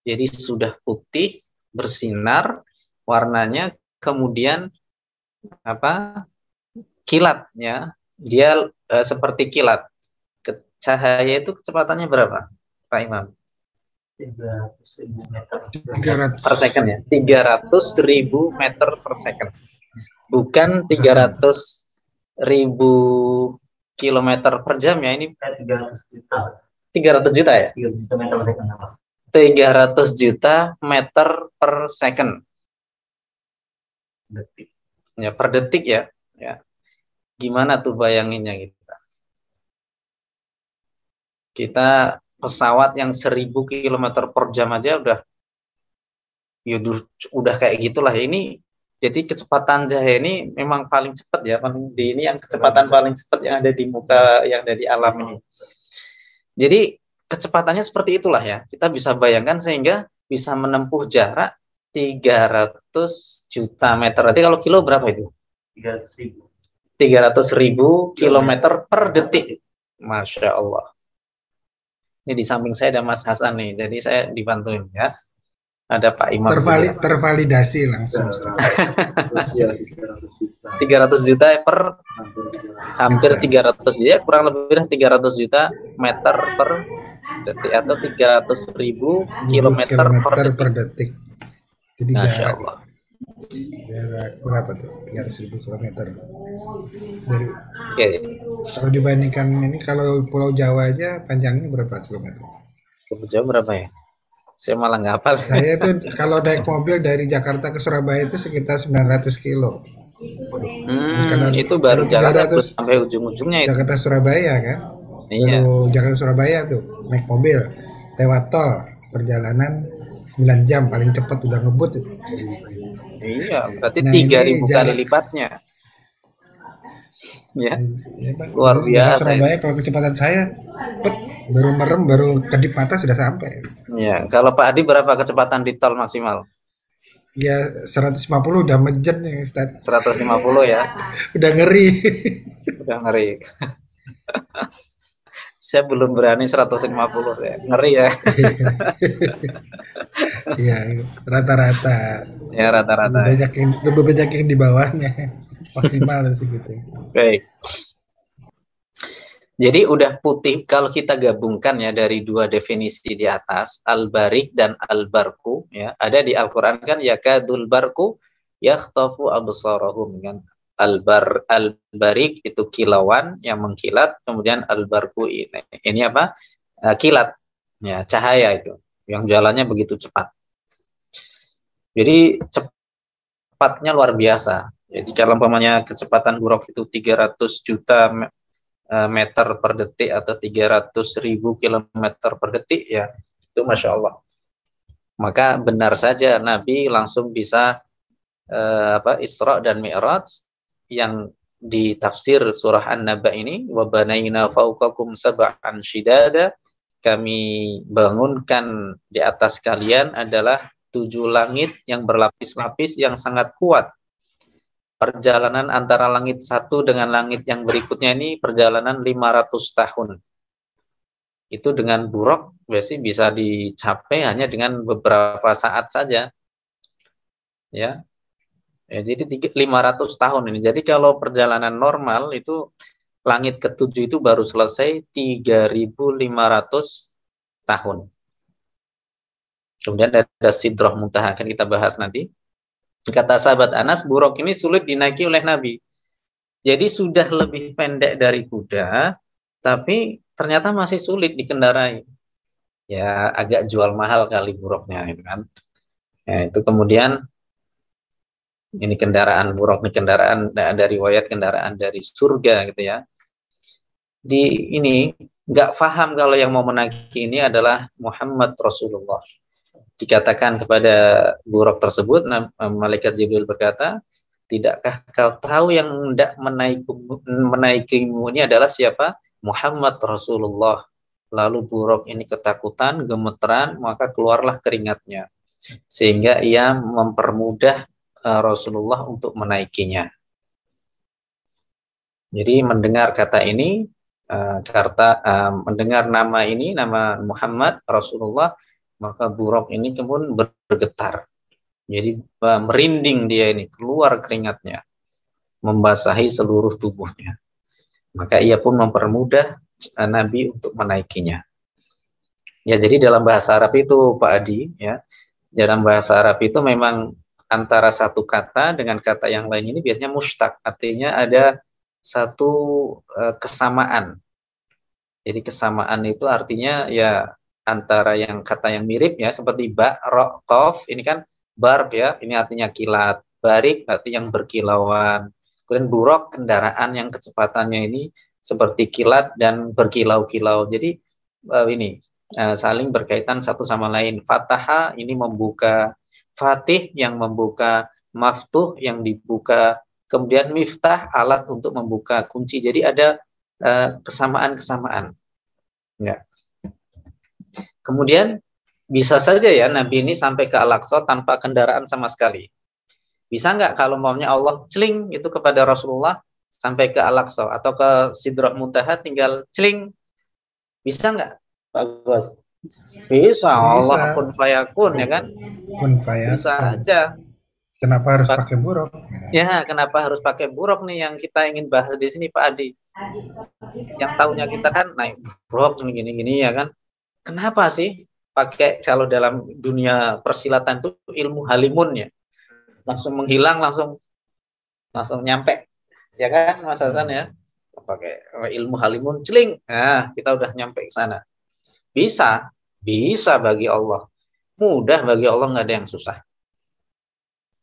Jadi sudah putih, bersinar warnanya, kemudian kilatnya dia seperti kilat. Cahaya itu kecepatannya berapa, Pak Imam? 300.000 meter per second ya. 300.000 meter per second. Bukan 300.000 kilometer per jam ya, ini 300 juta. 300 juta ya? 300 juta meter per second. 300 juta meter per second. Detik. Ya, per detik ya. Ya. Gimana tuh bayanginnya kita? Kita pesawat yang 1000 km per jam aja udah kayak gitulah. Ini Jadi kecepatan cahaya ini memang paling cepat ya, ini yang kecepatan paling cepat yang ada di muka, yang ada di alam ini. Jadi kecepatannya seperti itulah ya. Kita bisa bayangkan sehingga bisa menempuh jarak 300 juta meter. Berarti kalau kilo berapa itu? 300.000. 300.000 kilometer per detik. Masya Allah. Ini di samping saya ada Mas Hasan nih, jadi saya dibantuin ya. Ada Pak Imam. Tervalidasi langsung. 300 juta per hampir 300 ya, kurang lebih 300 juta meter per detik atau 300.000 kilometer per detik. Jadi jarak berapa tuh? 300.000 kilometer. Kalau dibandingkan ini, kalau Pulau Jawa aja panjangnya berapa kilometer? Pulau Jawa berapa ya? Saya malah nggak hafal. Saya tuh kalau naik mobil dari Jakarta ke Surabaya itu sekitar 900 kilo. Itu baru Jakarta sampai ujung-ujungnya itu. Jakarta Surabaya kan? Iya. Baru Jakarta Surabaya tuh naik mobil lewat tol, perjalanan 9 jam paling cepat udah ngebut. Iya, berarti 3.000 kali lipatnya. Ya, luar biasa. Surabaya kalau kecepatan saya, baru merem, baru kedip mata sudah sampai. Ya, kalau Pak Adi berapa kecepatan di tol maksimal? Ya 150 udah mejen nih, Ustaz. 150 ya. Udah ngeri. Udah ngeri. Saya belum berani 150 saya. Ngeri ya. Iya, rata-rata. Ya, rata-rata. Lebih banyak yang di bawahnya. Maksimal segitu. Baik. Jadi udah putih, kalau kita gabungkan ya dari dua definisi di atas, al-barik dan al-barku, ya ada di Al-Quran kan, yakadul barku yakhtafu absarahum, kan. Al-barik itu kilauan yang mengkilat, kemudian al-barku ini apa? Kilat, ya cahaya itu, yang jalannya begitu cepat. Jadi cepatnya luar biasa. Jadi kalau umpamanya kecepatan buruk itu 300 juta meter per detik atau 300.000 kilometer per detik, ya itu Masya Allah. Maka benar saja Nabi langsung bisa Isra dan Mi'raj yang di tafsir surah An-Naba ini, wa banaina fawqakum sab'an shidada, kami bangunkan di atas kalian adalah 7 langit yang berlapis-lapis yang sangat kuat. Perjalanan antara langit satu dengan langit yang berikutnya ini perjalanan 500 tahun. Itu dengan buruk biasanya bisa dicapai hanya dengan beberapa saat saja. Ya. Jadi 500 tahun ini. Jadi kalau perjalanan normal itu langit ketujuh itu baru selesai 3.500 tahun. Kemudian ada Sidrah Muntaha, akan kita bahas nanti. Kata sahabat Anas, buruk ini sulit dinaiki oleh Nabi. Jadi sudah lebih pendek dari kuda, tapi ternyata masih sulit dikendarai. Ya agak jual mahal kali buruknya itu kan. Ya, itu kemudian ini kendaraan buruk, ini kendaraan dari riwayat kendaraan dari surga gitu ya. Di ini nggak paham kalau yang mau menaiki ini adalah Muhammad Rasulullah. Dikatakan kepada buruk tersebut, malaikat Jibril berkata, tidakkah kau tahu yang hendak menaikimu ini adalah siapa? Muhammad Rasulullah. Lalu buruk ini ketakutan, gemeteran, maka keluarlah keringatnya. Sehingga ia mempermudah Rasulullah untuk menaikinya. Jadi mendengar kata ini, mendengar nama ini, nama Muhammad Rasulullah, maka buruk ini kemudian bergetar. Jadi merinding dia ini, keluar keringatnya, membasahi seluruh tubuhnya. Maka ia pun mempermudah Nabi untuk menaikinya. Ya, jadi dalam bahasa Arab itu Pak Adi, ya, dalam bahasa Arab itu memang antara satu kata dengan kata yang lain ini biasanya mushtaq, artinya ada satu kesamaan. Jadi kesamaan itu artinya ya antara yang kata yang mirip ya, seperti ba, ro, kof, ini kan bark ya, ini artinya kilat, barik artinya yang berkilauan, kemudian buruk kendaraan yang kecepatannya ini seperti kilat dan berkilau-kilau. Jadi ini saling berkaitan satu sama lain. Fataha ini membuka, fatih yang membuka, maftuh yang dibuka, kemudian miftah alat untuk membuka kunci. Jadi ada kesamaan-kesamaan. Ya. Kemudian bisa saja ya Nabi ini sampai ke Al-Aqsa tanpa kendaraan sama sekali. Bisa nggak kalau maunya Allah celing itu kepada Rasulullah sampai ke Al-Aqsa atau ke Sidrah Muntaha tinggal celing? Bisa nggak, Pak Bos? Bisa, Allah kun fayakun ya kan? Kun Bisa fayakun. aja. Kenapa harus pakai buruk? Ya, kenapa harus pakai buruk nih yang kita ingin bahas di sini, Pak Adi? Yang tahunya kita kan naik buruk gini-gini ya kan? Kenapa sih pakai, kalau dalam dunia persilatan itu ilmu halimun ya? Langsung menghilang, langsung nyampe. Ya kan, Mas Hasan ya? Pakai ilmu halimun celing. Nah, kita udah nyampe ke sana. Bisa bagi Allah. Mudah bagi Allah, nggak ada yang susah.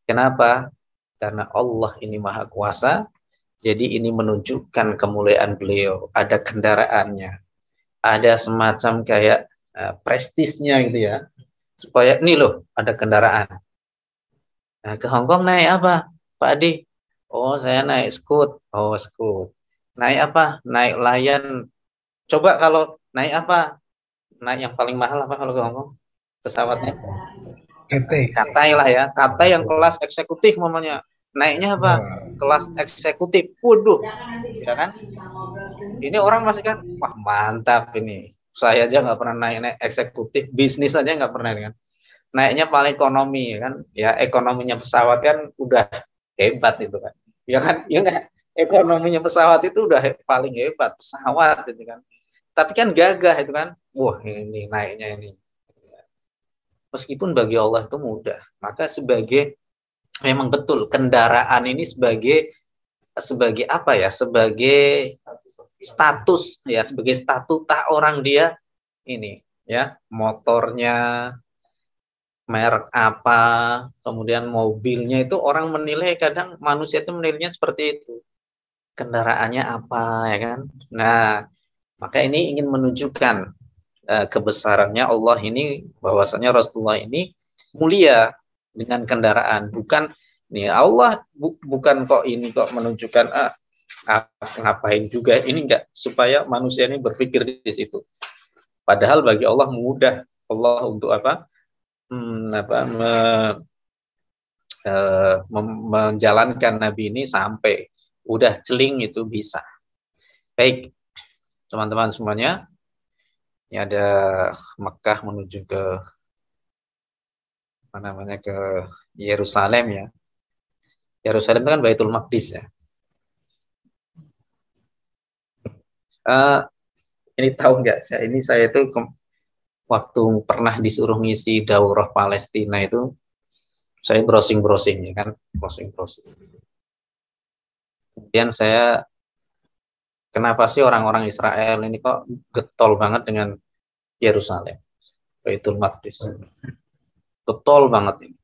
Kenapa? Karena Allah ini maha kuasa, jadi ini menunjukkan kemuliaan beliau. Ada kendaraannya, ada semacam kayak prestisnya gitu ya. Supaya ini loh, ada kendaraan. Nah, ke Hongkong naik apa, Pak Adi? Oh, saya naik Scoot. Oh, Scoot. Naik apa? Naik Lion. Coba kalau naik apa? Naik yang paling mahal apa kalau ke Hongkong? Pesawatnya? Katai lah ya, Katai yang kelas eksekutif namanya. Naiknya apa? Kelas eksekutif. Waduh, ya kan? Ini orang masih kan, wah mantap ini. Saya aja nggak pernah naik eksekutif, bisnis aja nggak pernah kan. Naiknya paling ekonomi kan, ya ekonominya pesawat kan udah hebat itu kan. Ya kan, ya nggak. Ekonominya pesawat itu udah paling hebat pesawat itu kan. Tapi kan gagah itu kan, wah ini naiknya ini. Meskipun bagi Allah itu mudah, maka memang betul kendaraan ini sebagai apa ya, sebagai status ya, sebagai statuta orang dia ini ya, motornya merek apa, kemudian mobilnya itu orang menilai, kadang manusia itu menilainya seperti itu, kendaraannya apa ya kan. Nah, maka ini ingin menunjukkan kebesarannya Allah ini, bahwasanya Rasulullah ini mulia dengan kendaraan. Bukan nih Allah bukan kok ini kok menunjukkan ngapain juga ini, enggak, supaya manusia ini berpikir di situ. Padahal bagi Allah mudah, Allah untuk menjalankan Nabi ini sampai udah celing itu bisa. Baik, teman-teman semuanya. Ini ada Mekah menuju ke ke Yerusalem ya. Yerusalem itu kan Baitul Maqdis ya. Ini tahu nggak? Saya itu waktu pernah disuruh ngisi daurah Palestina itu, saya browsing ya kan, browsing. Kemudian saya, kenapa sih orang-orang Israel ini kok getol banget dengan Yerusalem, Baitul Maqdis? Getol banget ini.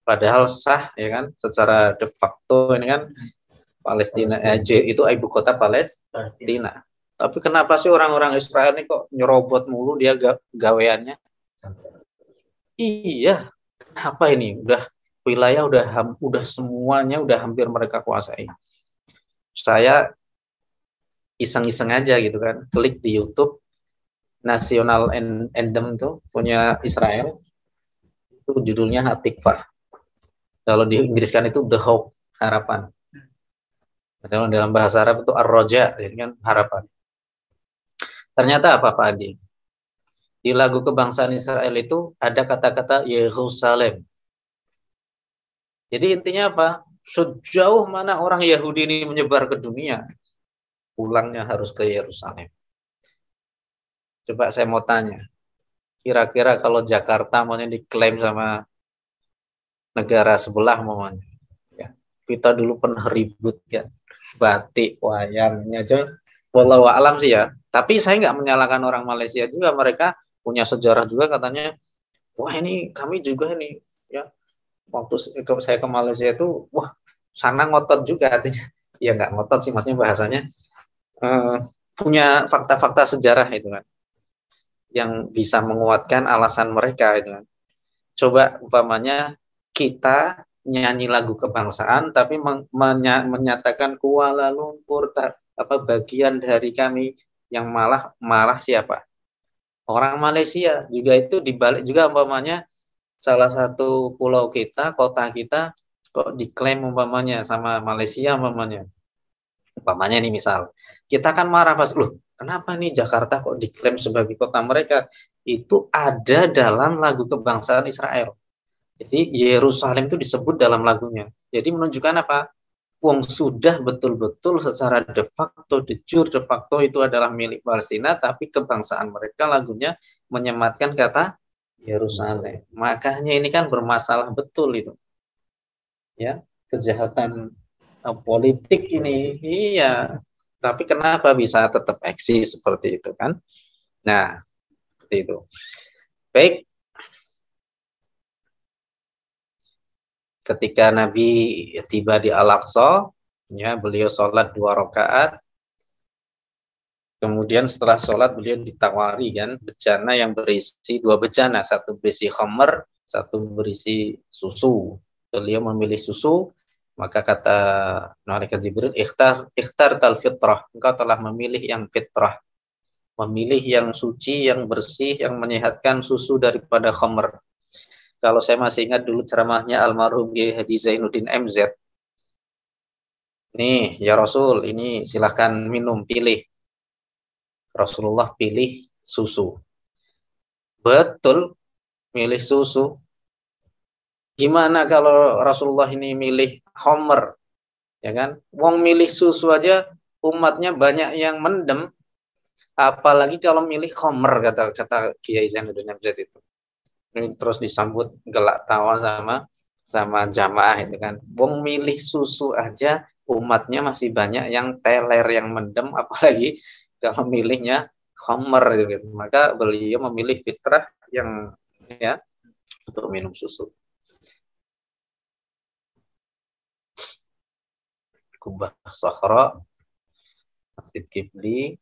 Padahal sah ya kan, secara de facto ini kan Palestina itu ibu kota Palestina. Tapi kenapa sih orang-orang Israel ini kok nyerobot mulu dia gaweannya? Iya, kenapa ini? Wilayah udah semuanya udah hampir mereka kuasai. Saya iseng-iseng aja gitu kan, klik di YouTube National Anthem tuh punya Israel, itu judulnya Hatikvah. Kalau di Inggris kan itu The Hope, harapan. Dalam bahasa Arab itu Ar-Roja, jadi kan harapan. Ternyata apa Pak Adi? Di lagu kebangsaan Israel itu ada kata-kata Yerusalem. Jadi intinya apa? Sejauh mana orang Yahudi ini menyebar ke dunia, pulangnya harus ke Yerusalem. Coba saya mau tanya, kira-kira kalau Jakarta maunya diklaim sama negara sebelah maunya, ya, kita dulu pernah ribut kan, batik, wayangnya aja, wallahu a'lam sih ya. Tapi saya nggak menyalahkan orang Malaysia juga, mereka punya sejarah juga katanya. Wah ini kami juga ini ya, waktu saya ke Malaysia itu, wah sana ngotot juga artinya. Ya nggak ngotot sih, maksudnya bahasanya punya fakta-fakta sejarah itu kan, yang bisa menguatkan alasan mereka itu kan. Coba umpamanya kita nyanyi lagu kebangsaan tapi menyatakan Kuala Lumpur bagian dari kami, yang malah marah siapa? Orang Malaysia. Juga itu dibalik juga umpamanya salah satu pulau kita, kota kita kok diklaim umpamanya sama Malaysia umpamanya. Umpamanya nih misal, kita kan marah pas, loh kenapa nih Jakarta kok diklaim sebagai kota mereka? Itu ada dalam lagu kebangsaan Israel. Jadi Yerusalem itu disebut dalam lagunya. Jadi menunjukkan apa? Wong sudah betul-betul secara de facto itu adalah milik Palestina, tapi kebangsaan mereka lagunya menyematkan kata Yerusalem. Makanya ini kan bermasalah betul itu. Ya, kejahatan politik ini. Iya. Tapi kenapa bisa tetap eksis seperti itu kan? Nah, seperti itu. Baik. Ketika Nabi tiba di Al-Aqsa, ya, beliau sholat 2 rakaat. Kemudian setelah sholat beliau ditawari kan bejana yang berisi 2 bejana, satu berisi khamr, satu berisi susu. Beliau memilih susu, maka kata malaikat Jibril, ikhtar tal fitrah, engkau telah memilih yang fitrah, memilih yang suci, yang bersih, yang menyehatkan susu daripada khamr. Kalau saya masih ingat dulu ceramahnya almarhum Kiai Haji Zainuddin MZ. Nih, ya Rasul, ini silahkan minum, pilih. Rasulullah pilih susu. Betul, milih susu. Gimana kalau Rasulullah ini milih khamr? Ya kan? Wong milih susu aja umatnya banyak yang mendem. Apalagi kalau milih khamr, kata Kiai Zainuddin MZ itu. Ini terus disambut gelak tawa sama jamaah itu kan. Wong milih susu aja umatnya masih banyak yang teler, yang mendem, apalagi kalau milihnya khamr gitu. Maka beliau memilih fitrah yang ya untuk minum susu. Kubah Sahra, Masjid Kibli.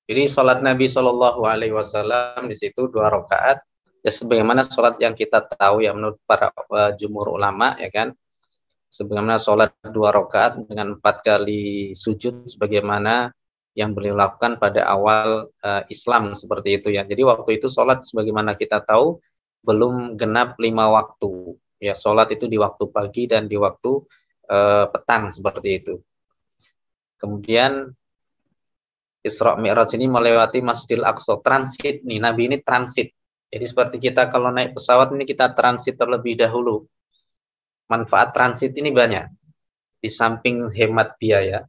Jadi sholat Nabi Shallallahu Alaihi Wasallam di situ 2 rakaat. Ya sebagaimana sholat yang kita tahu ya menurut para jumhur ulama ya kan. Sebagaimana sholat 2 rakaat dengan 4 kali sujud sebagaimana yang beliau lakukan pada awal Islam seperti itu ya. Jadi waktu itu sholat sebagaimana kita tahu belum genap 5 waktu. Ya sholat itu di waktu pagi dan di waktu petang seperti itu. Kemudian Isra Mi'raj ini melewati Masjidil Aqsa, transit nih, Nabi ini transit. Jadi seperti kita kalau naik pesawat ini kita transit terlebih dahulu. Manfaat transit ini banyak. Di samping hemat biaya.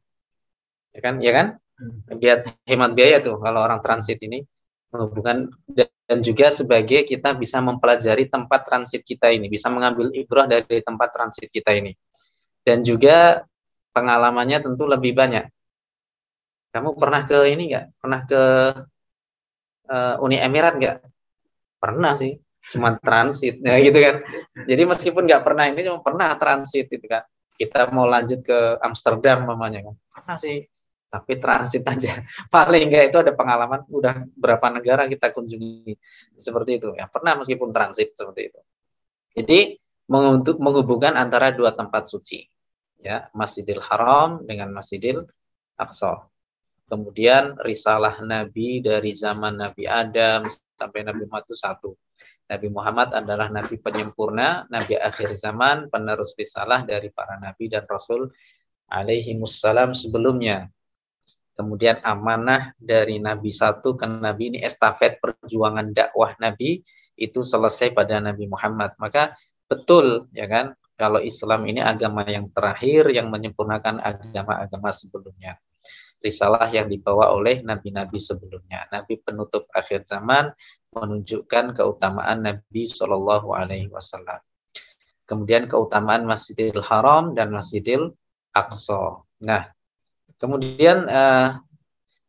Ya kan? Ya kan? Biar hemat biaya tuh kalau orang transit ini menghubungkan, dan juga sebagai kita bisa mempelajari tempat transit kita ini, bisa mengambil ibrah dari tempat transit kita ini. Dan juga pengalamannya tentu lebih banyak. Kamu pernah ke ini nggak? Pernah ke Uni Emirat nggak? Pernah sih, cuma transit, ya gitu kan. Jadi meskipun nggak pernah ini, cuma pernah transit itu kan. Kita mau lanjut ke Amsterdam namanya kan. Pernah sih, tapi transit aja. Paling nggak itu ada pengalaman, udah berapa negara kita kunjungi seperti itu. Ya pernah meskipun transit seperti itu. Jadi untuk menghubungkan antara 2 tempat suci, ya Masjidil Haram dengan Masjidil Aqsa. Kemudian risalah Nabi dari zaman Nabi Adam sampai Nabi Muhammad itu 1. Nabi Muhammad adalah Nabi penyempurna, Nabi akhir zaman, penerus risalah dari para Nabi dan Rasul alaihimussalam sebelumnya. Kemudian amanah dari Nabi 1 ke Nabi ini, estafet perjuangan dakwah Nabi itu selesai pada Nabi Muhammad. Maka betul ya kan, kalau Islam ini agama yang terakhir yang menyempurnakan agama-agama sebelumnya. Risalah yang dibawa oleh nabi-nabi sebelumnya. Nabi penutup akhir zaman menunjukkan keutamaan Nabi Shallallahu Alaihi Wasallam. Kemudian keutamaan Masjidil Haram dan Masjidil Aqsa. Nah, Kemudian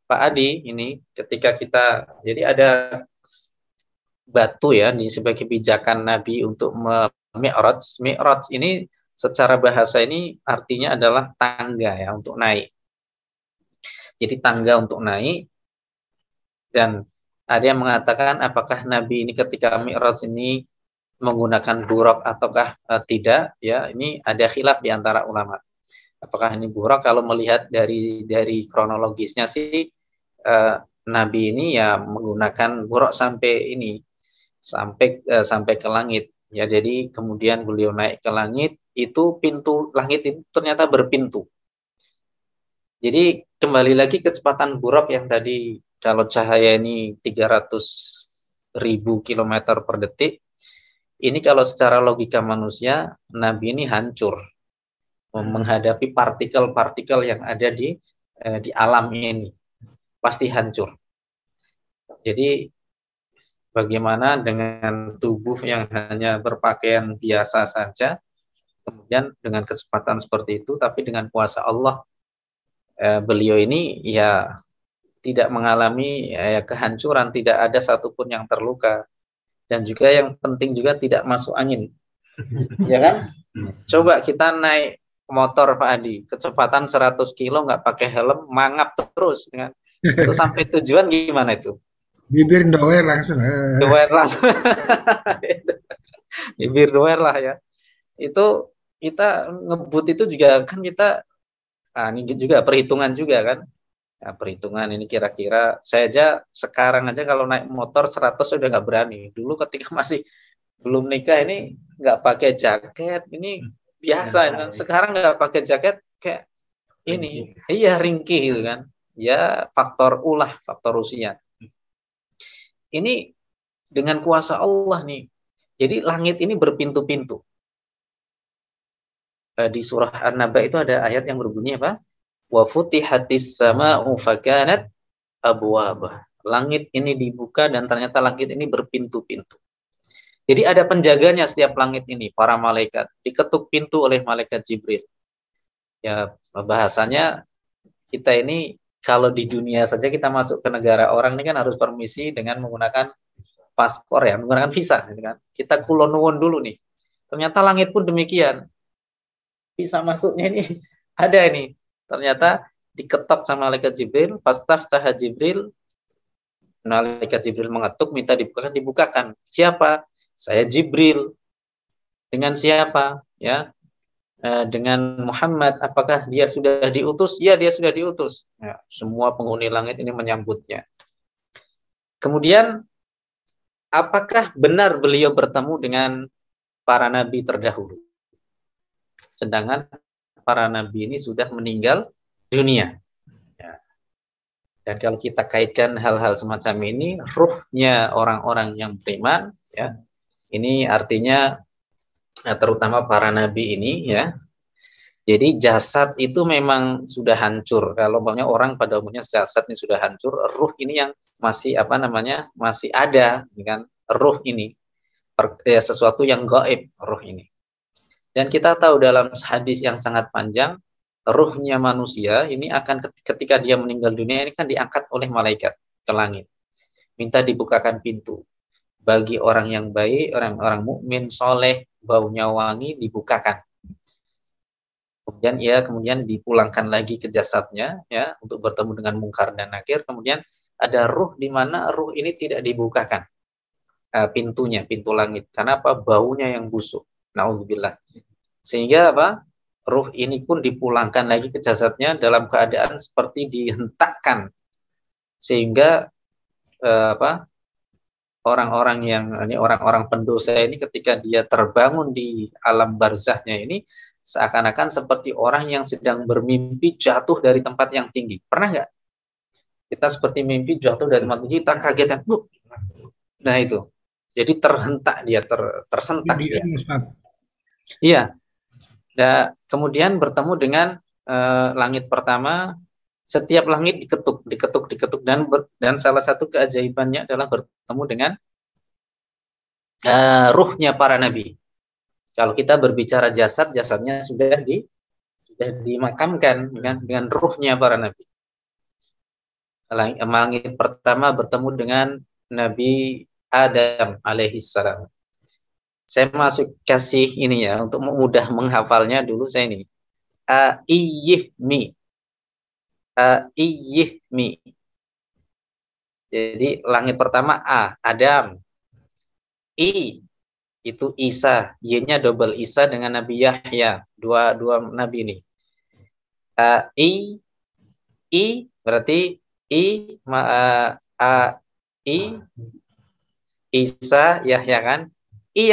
Pak Adi, ini ketika kita, jadi ada batu ya di sebagai pijakan Nabi untuk mi'raj. Mi'raj ini secara bahasa ini artinya adalah tangga ya untuk naik. Jadi tangga untuk naik, dan ada yang mengatakan apakah Nabi ini ketika mi'raj ini menggunakan buraq ataukah tidak ya, ini ada khilaf di antara ulama. Apakah ini buraq? Kalau melihat dari kronologisnya sih Nabi ini ya menggunakan buraq sampai ini sampai ke langit ya. Jadi kemudian beliau naik ke langit, itu pintu langit itu ternyata berpintu. Jadi kembali lagi kecepatan buraq yang tadi, kalau cahaya ini 300.000 km per detik, ini kalau secara logika manusia, Nabi ini hancur menghadapi partikel-partikel yang ada di alam ini, pasti hancur. Jadi bagaimana dengan tubuh yang hanya berpakaian biasa saja, kemudian dengan kecepatan seperti itu, tapi dengan kuasa Allah, beliau ini ya tidak mengalami kehancuran, tidak ada satupun yang terluka, dan juga yang penting juga tidak masuk angin, ya kan? Coba kita naik motor Pak Adi, kecepatan 100 kilo nggak pakai helm, mangap terus, kan? Itu sampai tujuan gimana itu? Bibir doer langsung. Doer langsung. Bibir doer lah ya. Itu kita ngebut itu juga kan kita, ini juga perhitungan juga kan. Ya, perhitungan ini kira-kira saya aja sekarang aja kalau naik motor 100 udah nggak berani. Dulu ketika masih belum nikah ini nggak pakai jaket, ini biasa ya. Sekarang nggak pakai jaket kayak ini, iya ringkih gitu kan. Ya faktor usia. Ini dengan kuasa Allah nih. Jadi langit ini berpintu-pintu. Di surah An-Naba itu ada ayat yang berbunyi apa? Wa futihatis sama'u fakanat abwaba. Langit ini dibuka dan ternyata langit ini berpintu-pintu. Jadi ada penjaganya setiap langit ini, para malaikat. Diketuk pintu oleh malaikat Jibril. Ya bahasanya kita ini kalau di dunia saja kita masuk ke negara orang ini kan harus permisi dengan menggunakan paspor ya, menggunakan visa gitu kan. Kita kulonuwun dulu nih. Ternyata langit pun demikian. Visa masuknya ini ada ini. Ternyata diketok sama malaikat Jibril, fastaftaha Jibril. Malaikat Jibril mengetuk, minta dibukakan. Siapa? Saya Jibril. Dengan siapa? Ya. Dengan Muhammad. Apakah dia sudah diutus? Ya, dia sudah diutus. Ya, semua penghuni langit ini menyambutnya. Kemudian apakah benar beliau bertemu dengan para nabi terdahulu? Sedangkan para nabi ini sudah meninggal dunia. Ya. Dan kalau kita kaitkan hal-hal semacam ini, ruhnya orang-orang yang beriman, ya, ini artinya terutama para nabi ini, ya. Jadi jasad itu memang sudah hancur. Kalau banyak orang pada umumnya jasad ini sudah hancur, ruh ini yang masih masih ada, kan? Ruh ini sesuatu yang gaib, ruh ini. Dan kita tahu dalam hadis yang sangat panjang, ruhnya manusia ini akan ketika dia meninggal dunia ini kan diangkat oleh malaikat ke langit, minta dibukakan pintu bagi orang yang baik, orang-orang mukmin soleh, baunya wangi, dibukakan. Kemudian dipulangkan lagi ke jasadnya ya untuk bertemu dengan mungkar dan nakir. Kemudian ada ruh di mana ruh ini tidak dibukakan pintunya, pintu langit. Karena apa? Baunya yang busuk. Naudzubillah. Sehingga apa? Ruh ini pun dipulangkan lagi ke jasadnya dalam keadaan seperti dihentakkan. Sehingga orang-orang pendosa ini ketika dia terbangun di alam barzahnya ini seakan-akan seperti orang yang sedang bermimpi jatuh dari tempat yang tinggi. Pernah nggak? Kita seperti mimpi jatuh dari tempat tinggi, kita kaget. Nah itu. Jadi terhentak dia, tersentak dia. Iya. Dan kemudian bertemu dengan langit pertama. Setiap langit diketuk dan salah satu keajaibannya adalah bertemu dengan ruhnya para nabi. Kalau kita berbicara jasadnya sudah sudah dimakamkan dengan ruhnya para nabi. Langit pertama bertemu dengan Nabi Adam alaihissalam. Saya masuk kasih ini ya untuk mudah menghafalnya dulu saya ini. Aiyihmi. Aiyihmi. Jadi langit pertama Adam. I itu Isa, Y-nya double Isa dengan Nabi Yahya, dua nabi ini. I berarti I Isa Yahya kan. I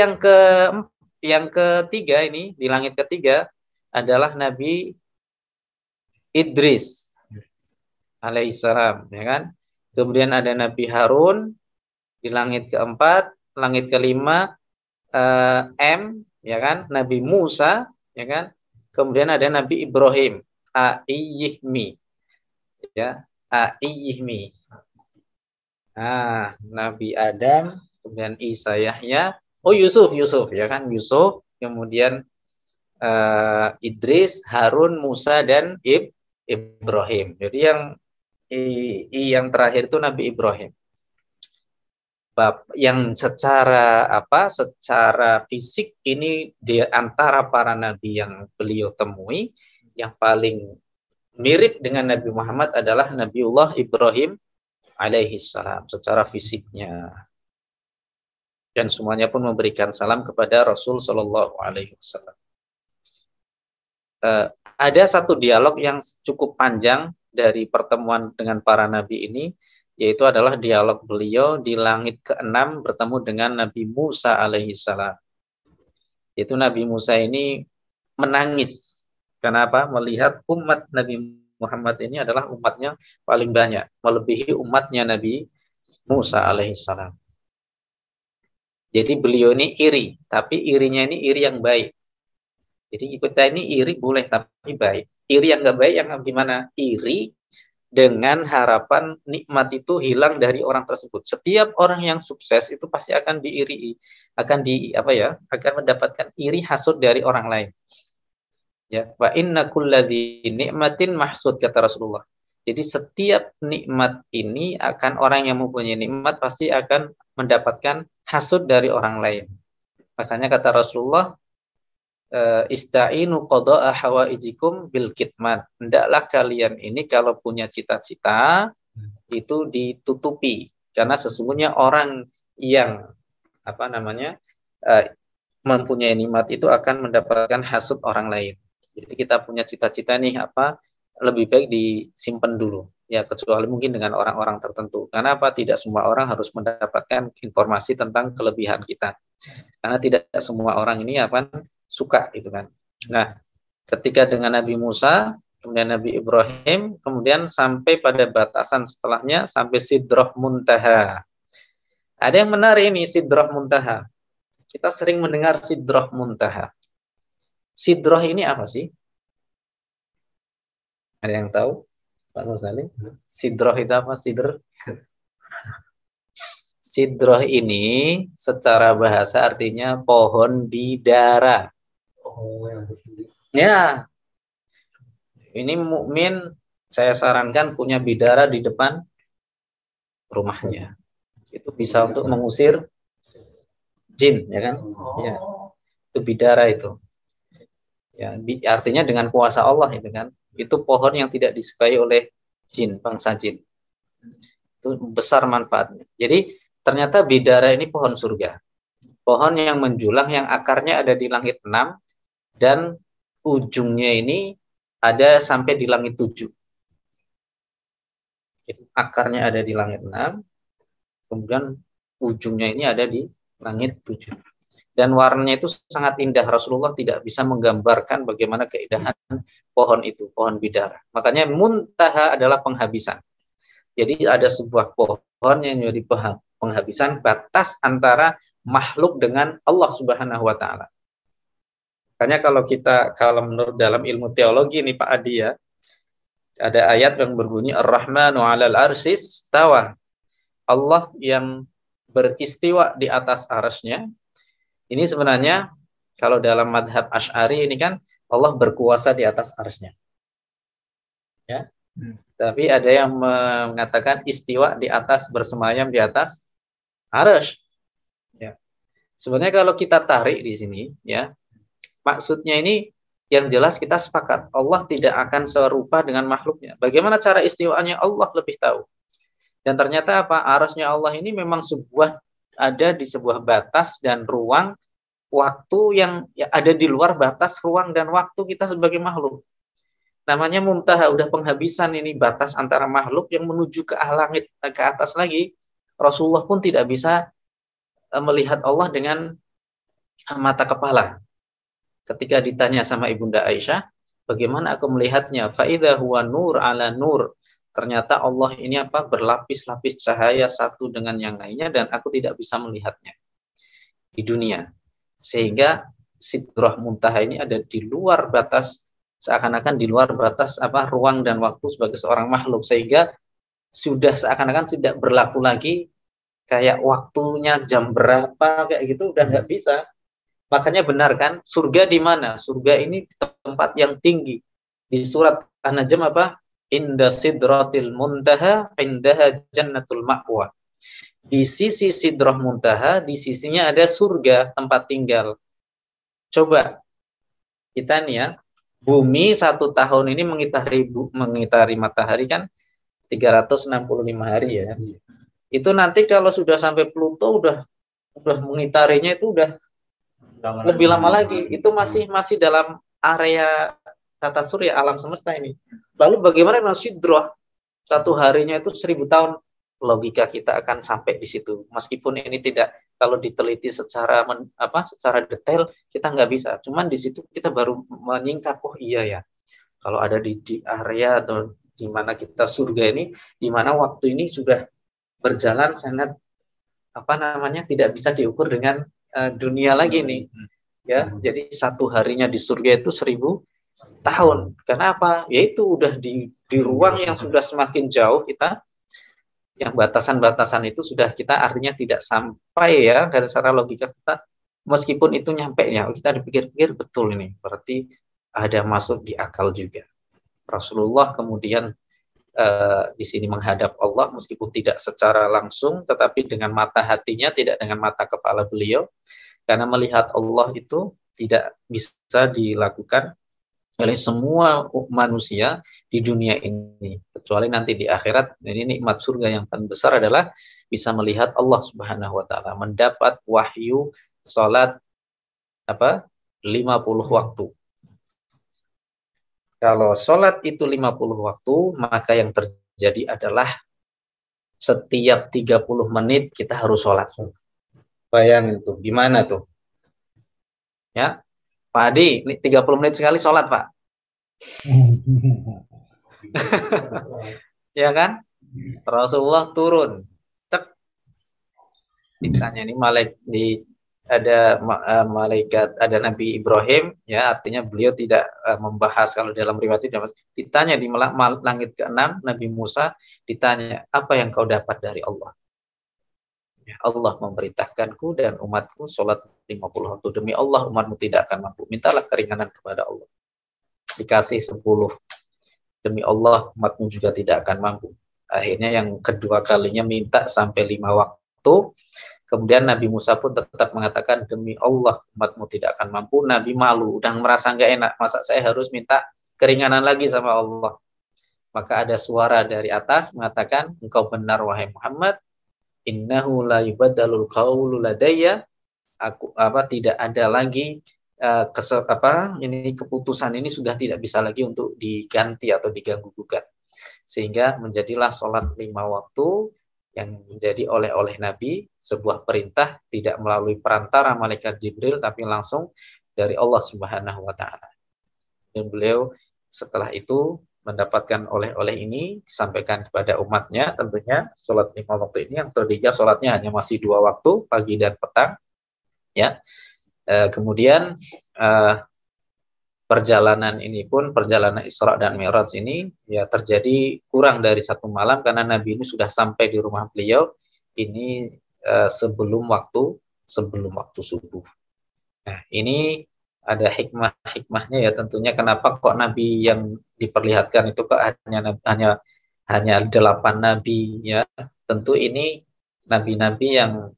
yang ketiga ini di langit ketiga adalah Nabi Idris alaihissalam, ya kan. Kemudian ada Nabi Harun di langit keempat, langit kelima ya kan, Nabi Musa, ya kan. Kemudian ada Nabi Ibrahim, Aiyihmi, ya, Aiyihmi. Nabi Adam, kemudian Isa Yahya, Yusuf, ya kan, Yusuf, kemudian Idris, Harun, Musa, dan Ibrahim. Jadi yang terakhir itu Nabi Ibrahim. Yang secara fisik ini di antara para nabi yang beliau temui, yang paling mirip dengan Nabi Muhammad adalah Nabiullah Ibrahim alaihissalam secara fisiknya. Dan semuanya pun memberikan salam kepada Rasul Shallallahu Alaihi Wasallam. Ada satu dialog yang cukup panjang dari pertemuan dengan para nabi ini, yaitu adalah dialog beliau di langit ke-6 bertemu dengan Nabi Musa alaihissalam. Itu Nabi Musa ini menangis. Kenapa? Melihat umat Nabi Muhammad ini adalah umatnya paling banyak, melebihi umatnya Nabi Musa alaihissalam. Jadi beliau ini iri, tapi irinya ini iri yang baik. Jadi kita ini iri boleh, tapi baik. Iri yang nggak baik yang gimana? Iri dengan harapan nikmat itu hilang dari orang tersebut. Setiap orang yang sukses itu pasti akan diiri, akan mendapatkan iri hasud dari orang lain. Ya, wa inna kulladzi nikmatin mahsud, kata Rasulullah. Jadi setiap nikmat ini akan orang yang mempunyai nikmat pasti akan mendapatkan hasud dari orang lain. Makanya kata Rasulullah, ista'inu qada'a hawaijikum bil kitman. Hendaklah kalian ini kalau punya cita-cita itu ditutupi, karena sesungguhnya orang yang mempunyai nikmat itu akan mendapatkan hasud orang lain. Jadi kita punya cita-cita nih lebih baik disimpan dulu ya, kecuali mungkin dengan orang-orang tertentu. Karena tidak semua orang harus mendapatkan informasi tentang kelebihan kita. Karena tidak semua orang ini suka gitu kan. Nah, ketika dengan Nabi Musa, kemudian Nabi Ibrahim, kemudian sampai pada batasan setelahnya sampai Sidrah Muntaha. Ada yang menarik ini Sidrah Muntaha. Kita sering mendengar Sidrah Muntaha. Sidrah ini apa sih? Ada yang tahu? Pak Nursalim? Sidrah itu apa? Sidrah ini secara bahasa artinya pohon bidara. Ya, ini mukmin saya sarankan punya bidara di depan rumahnya. Itu bisa untuk mengusir jin, ya kan? Ya, itu bidara itu. Ya, artinya dengan kuasa Allah itu kan. Itu pohon yang tidak disukai oleh jin, bangsa jin. Itu besar manfaatnya. Jadi ternyata bidara ini pohon surga. Pohon yang menjulang, yang akarnya ada di langit 6 dan ujungnya ini ada sampai di langit 7. Jadi, akarnya ada di langit 6, kemudian ujungnya ini ada di langit 7. Dan warnanya itu sangat indah. Rasulullah tidak bisa menggambarkan bagaimana keindahan pohon itu, pohon bidara. Makanya muntaha adalah penghabisan. Jadi ada sebuah pohon yang menjadi penghabisan, batas antara makhluk dengan Allah Subhanahu wa taala. Makanya kalau menurut dalam ilmu teologi nih Pak Adi ya, ada ayat yang berbunyi Ar-Rahmanu 'alal arsis tawa. Allah yang beristiwa di atas arasnya. Ini sebenarnya kalau dalam madhab Asy'ari ini kan Allah berkuasa di atas arsy-Nya. Ya. Tapi ada yang mengatakan istiwa di atas, bersemayam di atas arsy. Ya. Sebenarnya kalau kita tarik di sini, ya, maksudnya ini yang jelas kita sepakat Allah tidak akan serupa dengan makhluknya. Bagaimana cara istiwanya Allah lebih tahu. Dan ternyata apa? Arsy-Nya Allah ini memang ada di sebuah batas dan ruang waktu yang ada di luar batas ruang dan waktu kita sebagai makhluk. Namanya muntaha, udah penghabisan ini batas antara makhluk yang menuju ke langit ke atas lagi. Rasulullah pun tidak bisa melihat Allah dengan mata kepala. Ketika ditanya sama Ibunda Aisyah, bagaimana aku melihatnya? Fa idza huwa nur ala nur. Ternyata Allah ini berlapis-lapis cahaya satu dengan yang lainnya dan aku tidak bisa melihatnya di dunia. Sehingga Sidrah Muntaha ini ada di luar batas, seakan-akan di luar batas ruang dan waktu sebagai seorang makhluk, sehingga sudah seakan-akan tidak berlaku lagi kayak waktunya jam berapa kayak gitu, udah nggak bisa. Makanya benar kan, surga di mana? Surga ini tempat yang tinggi. Di surat An-Najm Inda sidratil muntaha indaha jannatul ma'wa. Di sisi Sidrah Muntaha, di sisinya ada surga, tempat tinggal. Coba kita nih ya, bumi 1 tahun ini mengitari matahari kan 365 hari ya. Itu nanti kalau sudah sampai Pluto udah mengitarinya itu udah lebih lama lagi. Itu masih dalam area tata surya alam semesta ini. Lalu bagaimana dengan Sidrah? 1 harinya itu 1000 tahun. Logika kita akan sampai di situ. Meskipun ini tidak, kalau diteliti secara detail kita nggak bisa. Cuman di situ kita baru menyingkap, oh iya ya. Kalau ada di area atau di mana kita surga ini, di mana waktu ini sudah berjalan sangat tidak bisa diukur dengan dunia lagi nih. Ya, jadi 1 harinya di surga itu 1000 tahun. Kenapa? Yaitu udah di ruang yang sudah semakin jauh kita, yang batasan-batasan itu sudah kita artinya tidak sampai ya, dari secara logika kita, meskipun itu nyampe ya, kita dipikir-pikir betul ini, berarti ada masuk di akal juga. Rasulullah kemudian di sini menghadap Allah meskipun tidak secara langsung, tetapi dengan mata hatinya, tidak dengan mata kepala beliau, karena melihat Allah itu tidak bisa dilakukan oleh semua manusia di dunia ini, kecuali nanti di akhirat. Ini nikmat surga yang paling besar adalah bisa melihat Allah Subhanahu wa taala, mendapat wahyu salat 50 waktu. Kalau salat itu 50 waktu, maka yang terjadi adalah setiap 30 menit kita harus salat. Bayangin tuh, gimana tuh? Ya, Pak Adi, 30 menit sekali sholat, Pak. Ya kan? Rasulullah turun. Cek. Ditanya ini ada malaikat, ada Nabi Ibrahim, ya, artinya beliau tidak membahas, kalau dalam riwayat tidak. Ditanya di langit ke-6, Nabi Musa ditanya, apa yang kau dapat dari Allah? Allah memerintahkanku dan umatku sholat 50 waktu. Demi Allah umatmu tidak akan mampu. Mintalah keringanan kepada Allah. Dikasih 10. Demi Allah umatmu juga tidak akan mampu. Akhirnya yang kedua kalinya minta sampai 5 waktu. Kemudian Nabi Musa pun tetap mengatakan, demi Allah umatmu tidak akan mampu. Nabi malu, udah merasa nggak enak. Masa saya harus minta keringanan lagi sama Allah? Maka ada suara dari atas mengatakan, engkau benar wahai Muhammad. Innahu la yubaddalul qawlu ladayya, tidak ada lagi keputusan ini sudah tidak bisa lagi untuk diganti atau diganggu gugat, sehingga menjadilah sholat 5 waktu yang menjadi oleh Nabi sebuah perintah, tidak melalui perantara malaikat Jibril tapi langsung dari Allah Subhanahu wa taala. Dan beliau setelah itu mendapatkan oleh-oleh ini, disampaikan kepada umatnya. Tentunya sholat 5 waktu ini yang tadinya sholatnya hanya masih 2 waktu, pagi dan petang, ya. Kemudian perjalanan ini pun, perjalanan Isra dan Mi'raj ini ya terjadi kurang dari 1 malam, karena Nabi ini sudah sampai di rumah beliau ini sebelum waktu subuh. Nah, ini ada hikmah-hikmahnya ya tentunya, kenapa kok nabi yang diperlihatkan itu kok hanya 8 nabi ya. Tentu ini nabi-nabi yang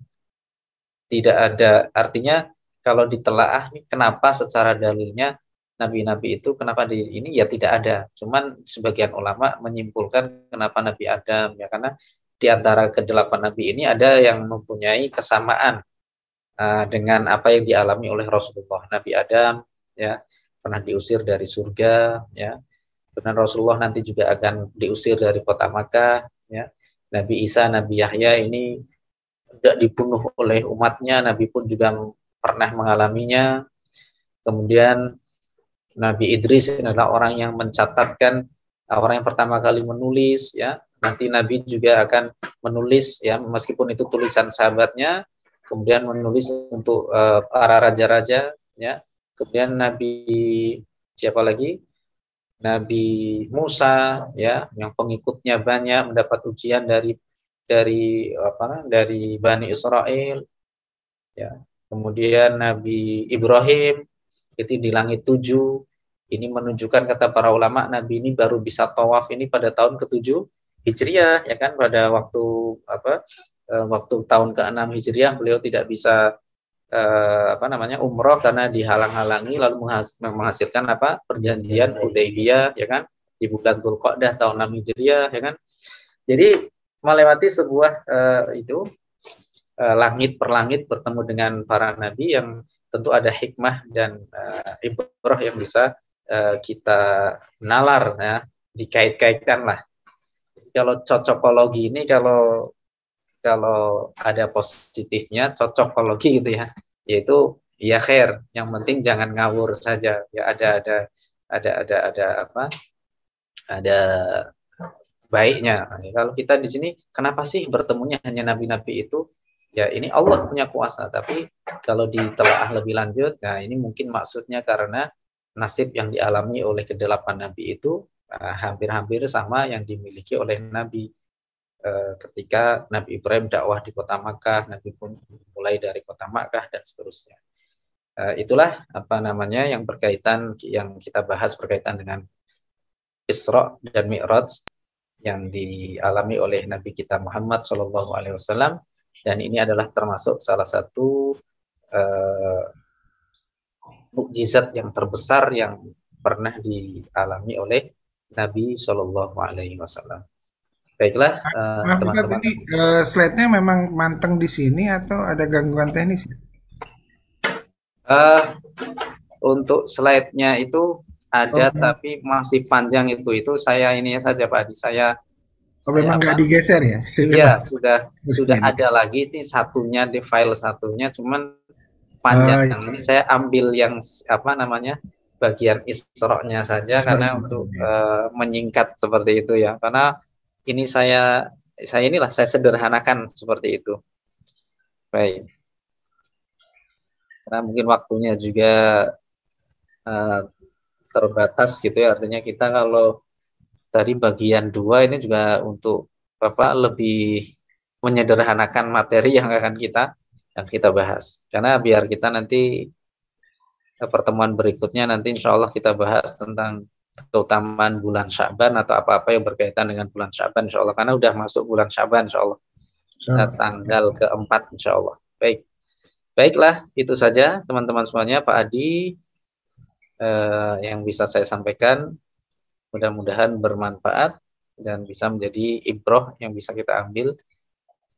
tidak ada, artinya kalau ditelaah kenapa secara dalilnya nabi-nabi itu kenapa di ini ya tidak ada. Cuman sebagian ulama menyimpulkan kenapa Nabi Adam ya, karena di antara ke-8 nabi ini ada yang mempunyai kesamaan dengan apa yang dialami oleh Rasulullah. Nabi Adam ya pernah diusir dari surga ya. Kemudian Rasulullah nanti juga akan diusir dari kota Makkah ya. Nabi Isa, Nabi Yahya ini tidak dibunuh oleh umatnya, Nabi pun juga pernah mengalaminya. Kemudian Nabi Idris adalah orang yang mencatatkan, orang yang pertama kali menulis ya. Nanti Nabi juga akan menulis ya, meskipun itu tulisan sahabatnya, kemudian menulis untuk para raja-raja ya. Kemudian Nabi siapa lagi? Nabi Musa ya, yang pengikutnya banyak, mendapat ujian dari Bani Israel ya. Kemudian Nabi Ibrahim itu di langit 7. Ini menunjukkan, kata para ulama, Nabi ini baru bisa tawaf ini pada tahun ke-7 Hijriah ya kan, pada waktu waktu tahun ke-6 Hijriah beliau tidak bisa umroh karena dihalang-halangi, lalu menghasilkan perjanjian Hudaybiyah ya kan, di bulan Dzulqa'dah tahun 6 Hijriah ya kan. Jadi melewati sebuah langit per langit bertemu dengan para nabi yang tentu ada hikmah dan ibrah yang bisa kita nalar ya, dikait-kaitkan lah. Kalau cocokologi ini kalau ada positifnya cocokologi gitu ya, yaitu ya khair, yang penting jangan ngawur saja ya, ada baiknya. Kalau kita di sini kenapa sih bertemunya hanya nabi-nabi itu? Ya ini Allah punya kuasa, tapi kalau ditelaah lebih lanjut, nah ini mungkin maksudnya karena nasib yang dialami oleh ke-8 nabi itu hampir-hampir sama yang dimiliki oleh Nabi. Ketika Nabi Ibrahim dakwah di kota Makkah, Nabi pun mulai dari kota Makkah dan seterusnya. Itulah yang berkaitan, yang kita bahas berkaitan dengan Isra dan Mi'raj yang dialami oleh Nabi kita Muhammad SAW. Dan ini adalah termasuk salah satu mukjizat yang terbesar yang pernah dialami oleh Nabi SAW. Baiklah, teman-teman. Slide-nya memang manteng di sini atau ada gangguan teknis? Untuk slide-nya itu ada, tapi masih panjang itu saya ini saja Pak Adi, saya memang nggak digeser ya? Iya, sudah ada lagi ini satunya di file satunya, cuman panjang. Ini saya ambil yang bagian Isra-nya saja karena untuk menyingkat seperti itu ya. Karena ini saya sederhanakan seperti itu. Baik. Karena mungkin waktunya juga terbatas gitu ya, artinya kita kalau dari bagian 2 ini juga untuk lebih menyederhanakan materi yang akan kita bahas. Karena biar kita nanti pertemuan berikutnya nanti insya Allah kita bahas tentang keutamaan bulan Sya'ban atau apa-apa yang berkaitan dengan bulan Sya'ban insya Allah, karena udah masuk bulan Sya'ban insya Allah. Tanggal ke-4 insya Allah. Baiklah, itu saja teman-teman semuanya, Pak Adi yang bisa saya sampaikan. Mudah-mudahan bermanfaat dan bisa menjadi ibrah yang bisa kita ambil,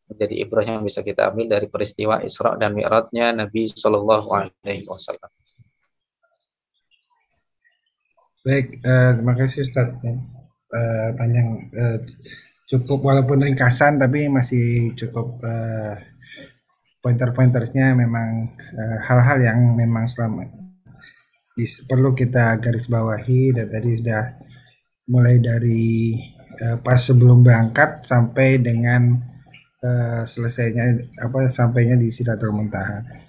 dari peristiwa Isra dan Mi'rajnya Nabi Shallallahu Alaihi Wasallam. Baik, terima kasih Ustaz. Panjang, cukup walaupun ringkasan tapi masih cukup pointer-pointernya memang hal-hal yang memang selama perlu kita garis bawahi, dan tadi sudah mulai dari pas sebelum berangkat sampai dengan selesainya sampainya di Sidratul Muntaha.